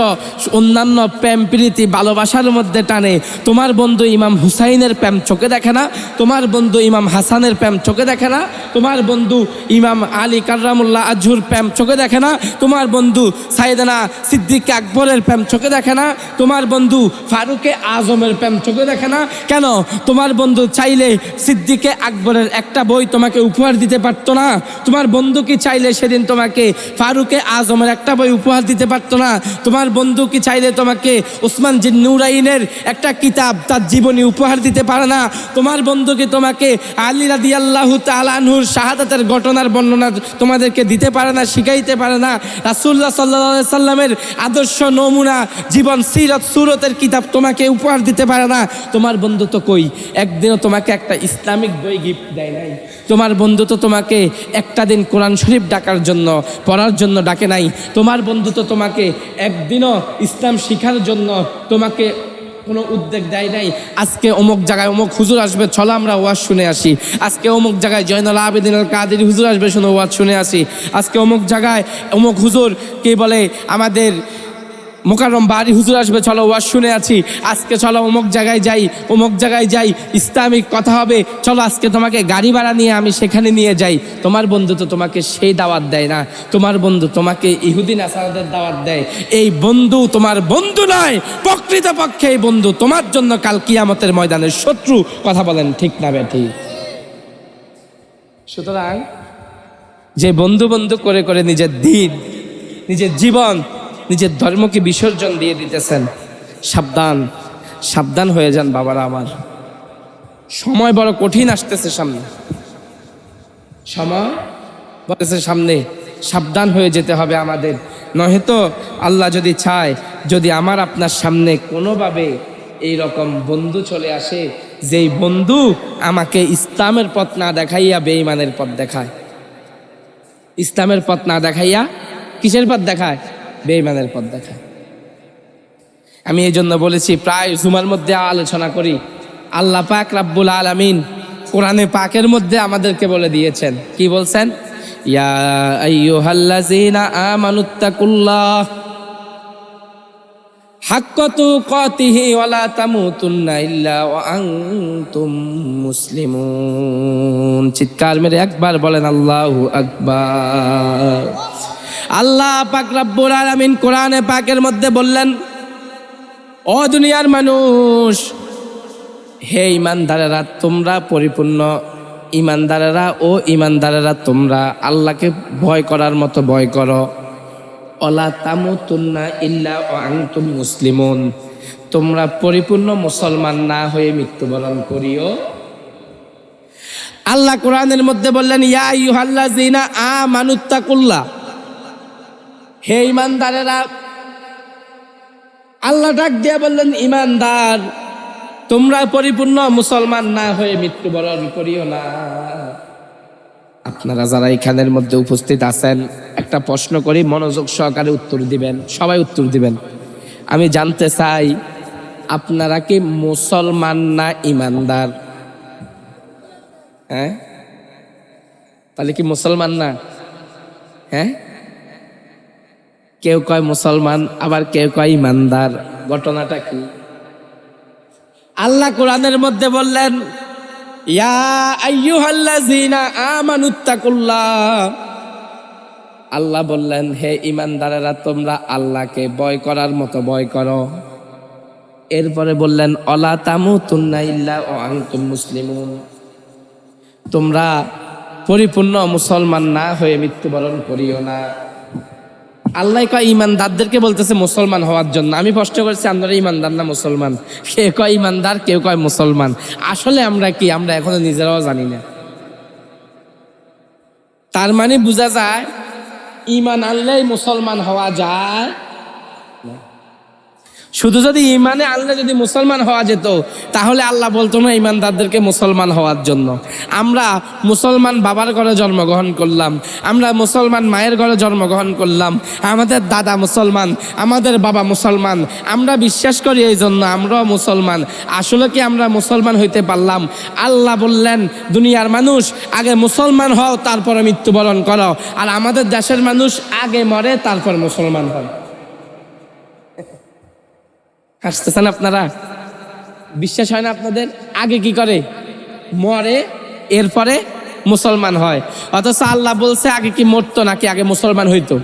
অন্যান্য প্রেম প্রীতি ভালোবাসার মধ্যে টানে। তোমার বন্ধু ইমাম হুসাইনের প্রেম চোখে দেখে না, তোমার বন্ধু ইমাম হাসানের প্রেম চোখে দেখে না, তোমার বন্ধু ইমাম আলী কার্রামুল্লাহ আজহুর প্রেম চোখে দেখে না, তোমার বন্ধু সাইয়েদনা সিদ্দিক আকবরের প্রেম চোখে দেখে না, তোমার বন্ধু ফারুকে আজমের প্রেম চোখে দেখে না। কেন? তোমার বন্ধু চাইলে সিদ্দিকে আকবরের একটা বই তোমাকে উপহার দিতে পারতো না? তোমার বন্ধু কি চাইলে সেদিন তোমাকে ফারুকে আজমের একটা বই উপহার দিতে পারতো না? তোমার বন্ধু কি চাইলে তোমাকে ওসমান জিন্নুরাইনের একটা কিতাব তার জীবনী উপহার দিতে পারে না? তোমার বন্ধু কি তোমাকে আলী রাদিয়াল্লাহু তাআলা আনহুর শাহাদাতের ঘটনার বর্ণনা তোমাদেরকে দিতে পারে না, শিখাইতে পারে না? রাসূলুল্লাহ সাল্লাল্লাহু আলাইহি সাল্লামের আদর্শ নমুনা জীবন সিরাত সুরতের কিতাব তোমাকে উপহার দিতে পারে না? তোমার বন্ধু তো কই একদিনও তোমাকে একটা ইসলামিক বই গিফট দেয় নাই। তোমার বন্ধু তো তোমাকে একটা দিন কোরআন শরীফ ডাকার জন্য পড়ার জন্য ডাকে নাই। তোমার বন্ধু তো তোমাকে একদিনও ইসলাম শিখার জন্য তোমাকে কোনো উদ্যোগ দেয় নাই। আজকে অমুক জায়গায় অমুক হুজুর আসবে, চলো আমরা ওয়াজ শুনে আসি। আজকে অমুক জায়গায় জয়নুল আবেদিন আল কাদেরী হুজুর আসবে, শুনে ওয়াজ শুনে আসি। আজকে অমুক জায়গায় অমুক হুজুর কে বলে আমাদের মোকাররম বাড়ি হুজুর আসবে, চলো ওয়াজ শুনে আছি। আজকে চলো অমুক জায়গায় যাই, অমুক জায়গায় যাই, ইসলামিক কথা হবে, চলো আজকে তোমাকে গাড়ি ভাড়া নিয়ে আমি সেখানে নিয়ে যাই। তোমার বন্ধু তো তোমাকে সেই দাওয়াত দেয় না। তোমার বন্ধু তোমাকে ইহুদি নাসারাদের দাওয়াত দেয়। এই বন্ধু তোমার বন্ধু নয়, প্রকৃতপক্ষে এই বন্ধু তোমার জন্য কাল কিয়ামতের ময়দানের শত্রু। কথা বলেন ঠিক না বেঠিক? সুতরাং যে বন্ধু বন্ধু করে করে নিজের দিন, নিজের জীবন, নিজের ধর্মকে বিসর্জন দিয়ে দিতেছেন, সাবধান, সাবধান হয়ে যান বাবারা আমার। সময় বড় কঠিন আসতেছে সামনে, সময় বলতেছে সামনে, সাবধান হয়ে যেতে হবে আমাদের। নয়তো আল্লাহ যদি চায়, যদি আমার আপনার সামনে কোনোভাবে এই রকম বন্ধু চলে আসে, যেই বন্ধু আমাকে ইসলামের পথ না দেখাইয়া বেঈমানের পথ দেখায়, ইসলামের পথ না দেখাইয়া কিসের পথ দেখায়? বেঈমানের পথ দেখায়। আমি এই জন্য বলেছি, প্রায় জুমার মধ্যে আলোচনা করি, আল্লাহ পাক রাব্বুল আলামিন কোরআনে পাকের মধ্যে আমাদেরকে বলে দিয়েছেন, কি বলছেন? ইয়া আইয়ুহাল্লাযীনা আমানুত্তাকুল্লাহ হাক্কা তুকাতিহি ওয়ালা তামুতুন্না ইল্লা ওয়া আনতুম মুসলিমুন। চিৎকার মেরে একবার বলেন আল্লাহু আকবার। আল্লাহ পাক রব্বুল আলামিন কোরআনে পাকের মধ্যে বললেন, ও দুনিয়ার মানুষ, হে ইমানদারেরা, তোমরা পরিপূর্ণ ইমানদারেরা ও ইমানদারেরা, তোমরা আল্লাহকে ভয় করার মতো ভয় করো। ওয়ালা তামুতুন্না ইল্লা ওয়া আনতুম মুসলিমুন, তোমরা পরিপূর্ণ মুসলমান না হয়ে মৃত্যুবরণ করিও। আল্লাহ কোরআনের মধ্যে বললেন, ইয়া আইয়ুহাল্লাযীনা আমানুত্তাকুল্লাহ, হে ইমানদারেরা। আল্লাহ ডাক দিয়ে বললেন, ইমানদার, তোমরা পরিপূর্ণ মুসলমান না হয়ে মৃত্যুবরণ করিও না। আপনারা যারা এখানের মধ্যে উপস্থিত আছেন, একটা প্রশ্ন করি, মনোযোগ সহকারে উত্তর দিবেন, সবাই উত্তর দিবেন। আমি জানতে চাই, আপনারা কি মুসলমান না ইমানদার? হ্যাঁ, তাহলে কি মুসলমান না? হ্যাঁ, কেউ কয় মুসলমান, আবার কেউ কয় ইমানদার। ঘটনাটা কি? আল্লাহ কোরআনের মধ্যে বললেন, ইয়া আইয়ুহাল্লাযীনা আমানুত্তাকুল্লাহ, আল্লাহ বললেন, হে ইমানদারেরা, তোমরা আল্লাহকে ভয় করার মতো ভয় করো। এরপরে বললেন, ওয়ালা তামুতুন্না ইল্লা ওয়া আনতুম মুসলিমুন, তোমরা পরিপূর্ণ মুসলমান না হয়ে মৃত্যুবরণ করিও না। আল্লাহ কয় ইমানদারদেরকে বলতেছে মুসলমান হওয়ার জন্য। আমি প্রশ্ন করছি, আপনারা ইমানদার না মুসলমান? কেউ কয় ইমানদার, কেউ কয় মুসলমান। আসলে আমরা কি, আমরা এখনো নিজেরাও জানি না। তার মানে বোঝা যায়, ঈমান আনলেই মুসলমান হওয়া যায় না। শুধু যদি ঈমানে আনলে যদি মুসলমান হওয়া যেত, তাহলে আল্লাহ বলতো না ঈমানদারদেরকে মুসলমান হওয়ার জন্য। আমরা মুসলমান বাবার ঘরে জন্মগ্রহণ করলাম, আমরা মুসলমান মায়ের ঘরে জন্মগ্রহণ করলাম, আমাদের দাদা মুসলমান, আমাদের বাবা মুসলমান, আমরা বিশ্বাস করি এই জন্য আমরাও মুসলমান। আসলে কি আমরা মুসলমান হইতে পারলাম? আল্লাহ বললেন, দুনিয়ার মানুষ, আগে মুসলমান হও, তারপরে মৃত্যুবরণ করো। আর আমাদের দেশের মানুষ আগে মরে, তারপর মুসলমান হয়। হাসতেছেন আপনারা? বিশ্বাস হয় না আপনাদের? আগে কি করে? মরে, এরপরে মুসলমান হয়। অথচ আল্লাহ বলছে, আগে কি মরতো নাকি আগে মুসলমান হইতো?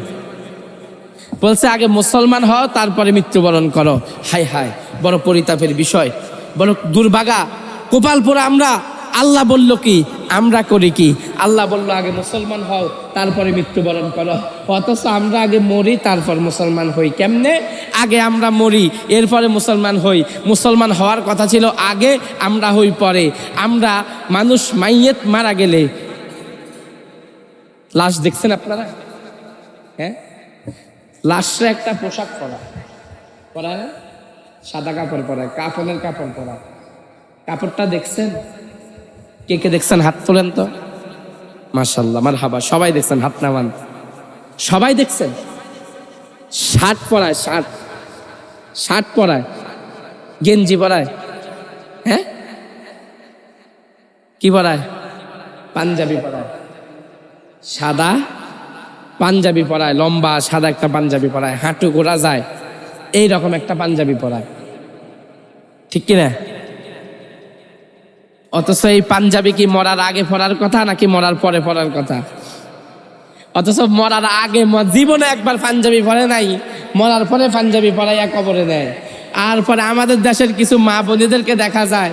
বলছে আগে মুসলমান হও, তারপরে মৃত্যুবরণ করো। হায় হায়, বড় পরিতাপের বিষয়, বড় দুর্ভাগা, কপাল পোড়া আমরা। আল্লাহ বলল কি, আমরা করি কি? আল্লাহ বলল আগে মুসলমান হও, তারপরে মৃত্যুবরণ করো। অথচ আমরা আগে মরি, তারপর মুসলমান হই। কেমনে? আগে আমরা মরি, এরপরে মুসলমান হই। মুসলমান হওয়ার কথা ছিল আগে, আমরা হই পরে। আমরা মানুষ মাইয়েত মারা গেলে লাশ দেখছেন আপনারা? হ্যাঁ, লাশে একটা পোশাক পরায় না, সাদা কাপড় পরায়, কাফনের কাপড় পরায়। কাপড়টা দেখছেন? কে কে দেখছেন? হাত তোলেন তো। মাশাআল্লাহ, মারহাবা, সবাই দেখছেন, হাত নামান। সবাই দেখছেন? শার্ট পরায়, শার্ট পরায়, গেঞ্জি পরায়। হ্যাঁ, কি পরায়? পাঞ্জাবি পরায়, সাদা পাঞ্জাবি পরায়, লম্বা সাদা একটা পাঞ্জাবি পরায়, হাঁটু গোড়া যায় এইরকম একটা পাঞ্জাবি পরায়, ঠিক কিনা? অথচ এই পাঞ্জাবি কি মরার আগে পরার কথা নাকি মরার পরে পরার কথা? অথচ মরার আগে, জীবনে একবার পাঞ্জাবি পরে নাই, মরার পরে পাঞ্জাবি পরাইয়া কবরে নেয়। আর পরে আমাদের দেশের কিছু মা বোনেদেরকে দেখা যায়,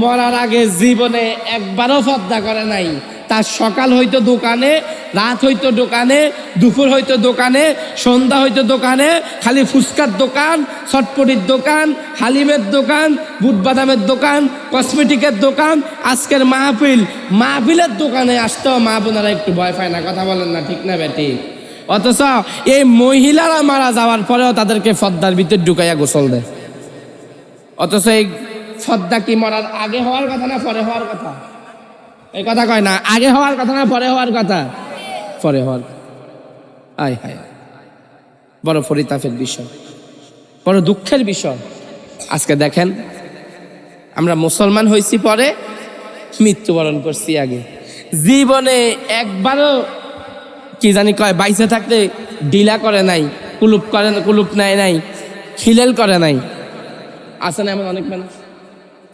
মরার আগে জীবনে একবারও পর্দা করে নাই। তার সকাল হইতো দোকানে, রাত হইতো দোকানে, দুপুর হইতো দোকানে, সন্ধ্যা হইতো দোকানে, খালি ফুচকার দোকান, চটপটির দোকান, হালিমের দোকান, বুট বাদামের দোকান, কসমেটিকের দোকান। আজকের মাহফিলের দোকানে আসতেও মা বোনেরা একটু ভয় পায় না। কথা বলেন না, ঠিক না বেটি? অথচ এই মহিলারা মারা যাওয়ার পরেও তাদেরকে পর্দার ভিতর ঢুকাইয়া গোসল দেয়। অথচ এই পর্দা কি মরার আগে হওয়ার কথা না পরে হওয়ার কথা? এই কথা কয় না, আগে হওয়ার কথা না পরে হওয়ার কথা? পরে হওয়ার। আয় হায়, বড় পরিতাপের বিষয়, বড় দুঃখের বিষয়। আজকে দেখেন, আমরা মুসলমান হয়েছি পরে, মৃত্যুবরণ করছি আগে। জীবনে একবারও কি জানি কয়, বাইসে থাকতে ঢিলা করে নাই, কুলুপ নেয় নাই, খিলেল করে নাই। আছে না এমন অনেক মানুষ,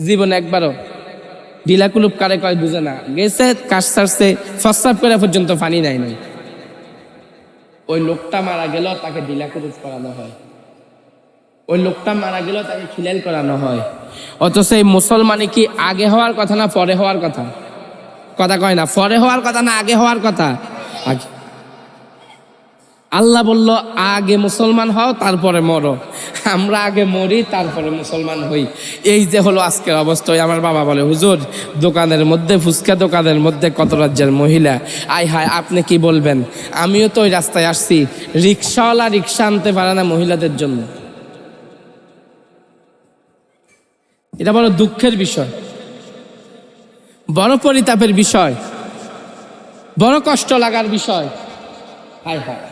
জীবনে একবারও ঢিলা কুলুপ কারে কয় বুঝে না, গেছে কাশ ছাড়ছে, ফসাব করে পর্যন্ত পানি নাই নাই। ওই লোকটা মারা গেল, তাকে ঢিলা কুলুপ করানো হয়। ওই লোকটা মারা গেল, তাকে খিলেল করানো হয়। অথচ এই মুসলমানে কি আগে হওয়ার কথা না পরে হওয়ার কথা? কথা কয় না, পরে হওয়ার কথা না আগে হওয়ার কথা? আগে। আল্লাহ বলল আগে মুসলমান হও তারপরে মরো। আমরা আগে মরি তারপরে মুসলমান হই। এই যে হলো আজকের অবস্থা। আমার বাবা বলে, হুজুর দোকানের মধ্যে, ফুচকা দোকানের মধ্যে কত রাজ্যের মহিলা, আয় হায় আপনি কি বলবেন, আমিও তো ওই রাস্তায় আসছি, রিক্সাওয়ালা রিক্সা আনতে পারে না মহিলাদের জন্য। এটা বড় দুঃখের বিষয়, বড় পরিতাপের বিষয়, বড় কষ্ট লাগার বিষয়। হায় হায়,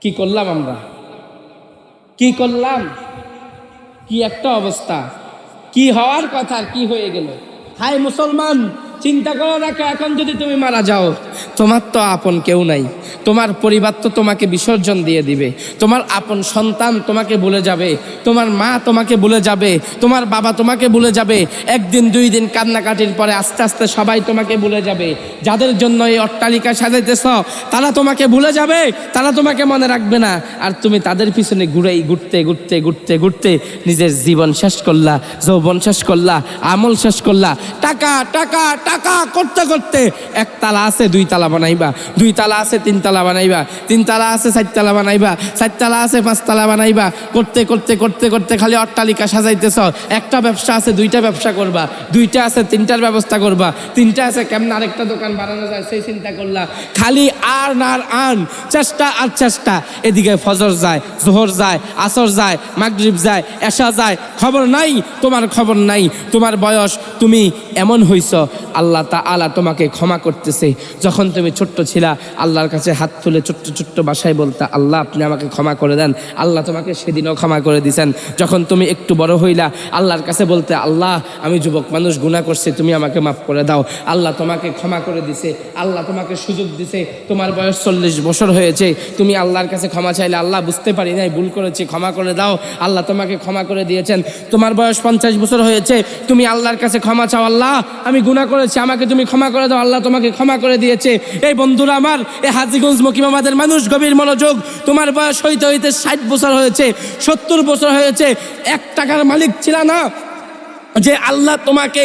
কি করলাম আমরা, কি করলাম, কি একটা অবস্থা, কি হওয়ার কথা কি হয়ে গেল। হায় মুসলমান, চিন্তা করো রাখো, এখন যদি তুমি মারা যাও, তোমার তো আপন কেউ নাই, তোমার পরিবার তো তোমাকে বিসর্জন দিয়ে দিবে, তোমার আপন সন্তান তোমাকে ভুলে যাবে, তোমার মা তোমাকে ভুলে যাবে, তোমার বাবা তোমাকে ভুলে যাবে। একদিন দুই দিন কান্নাকাটির পরে আস্তে আস্তে সবাই তোমাকে ভুলে যাবে। যাদের জন্য এই অট্টালিকা সাজাইতেছ তারা তোমাকে ভুলে যাবে, তারা তোমাকে মনে রাখবে না। আর তুমি তাদের পিছনে ঘুরতে ঘুরতে ঘুরতে ঘুরতে নিজের জীবন শেষ করলা, যৌবন শেষ করলা, আমল শেষ করলা। টাকা টাকা টাকা করতে করতে একতলা আছে দুইতলা বানাইবা, দুইতলা আছে তিনতলা বানাইবা, তিনতলা আছে চারতলা বানাইবা, চারতলা আছে পাঁচতলা বানাইবা। করতে করতে করতে করতে খালি অট্টালিকা সাজাইতেছ। একটা ব্যবসা আছে দুইটা ব্যবসা করবা, দুইটা আছে তিনটার ব্যবস্থা করবা, তিনটা আছে কেমন আরেকটা দোকান বানানো যায় সেই চিন্তা করলা। খালি আর চেষ্টা আর চেষ্টা। এদিকে ফজর যায়, জোহর যায়, আসর যায়, মাগরিব যায়, এশা যায়, খবর নাই, তোমার খবর নাই। তোমার বয়স, তুমি এমন হইছ আল্লাহ তাআলা তোমাকে ক্ষমা করতেছে। যখন তুমি ছোট্ট ছিলা আল্লাহর কাছে হাত তুলে ছোট্ট ছোট্ট ভাষায় বলতা, আল্লাহ আপনি আমাকে ক্ষমা করে দেন, আল্লাহ তোমাকে সেদিনও ক্ষমা করে দিয়েছেন। যখন তুমি একটু বড় হইলা আল্লাহর কাছে বলতে, আল্লাহ আমি যুবক মানুষ গুনাহ করছি, তুমি আমাকে মাফ করে দাও, আল্লাহ তোমাকে ক্ষমা করে দিছে, আল্লাহ তোমাকে সুযোগ দিছে। তোমার বয়স 40 বছর হয়েছে, তুমি আল্লাহর কাছে ক্ষমা চাইলে, আল্লাহ বুঝতে পারি নাই, ভুল করেছি, ক্ষমা করে দাও, আল্লাহ তোমাকে ক্ষমা করে দিয়েছেন। তোমার বয়স 50 বছর হয়েছে, তুমি আল্লাহর কাছে ক্ষমা চাও, আল্লাহ আমি গুনাহ করেছি, আমাকে তুমি ক্ষমা করে দাও, আল্লাহ তোমাকে ক্ষমা করে দিয়েছে। এই বন্ধুরা আমার, এই হাজীগঞ্জ মকিমাবাদের মানুষ গভীর মনোযোগ, তোমার বয়স হইতে হইতে 60 বছর হয়েছে, 70 বছর হয়েছে, 1 টাকার মালিক ছিল না, যে আল্লাহ তোমাকে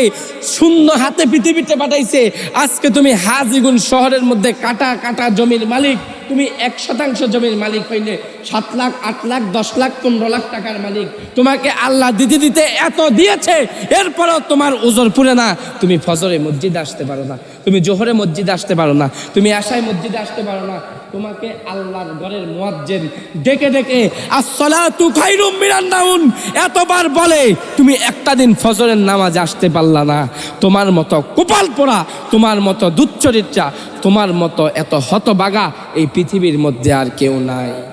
শূন্য হাতে পৃথিবীতে পাঠাইছে। আজকে তুমি হাজীগঞ্জ শহরের মধ্যে কাটা কাটা জমির মালিক। তুমি 1% জমির মালিক হইলে 7 লাখ, 8 লাখ, 10 লাখ, 15 লাখ টাকার মালিক। তোমাকে আল্লাহ দিতে দিতে এত দিয়েছে, এরপরও তোমার ওজর পুরে না। তুমি ফজরে মসজিদে আসতে পারো না, তুমি জোহরে মসজিদে আসতে পারো না, তুমি আশায় মসজিদে আসতে পারো না। তোমাকে আল্লাহর ঘরের মুয়াজ্জিন ডেকে ডেকে আসসালাতু খায়রুম মিনান নাউম এতবার বলে, তুমি একটা দিন ফজরের নামাজ আসতে পারলা না। তোমার মতো কপাল পোড়া, তোমার মতো দুচ্চরিত্রা, তোমার মতো এত হতভাগা এই পৃথিবীর মধ্যে আর কেউ নাই।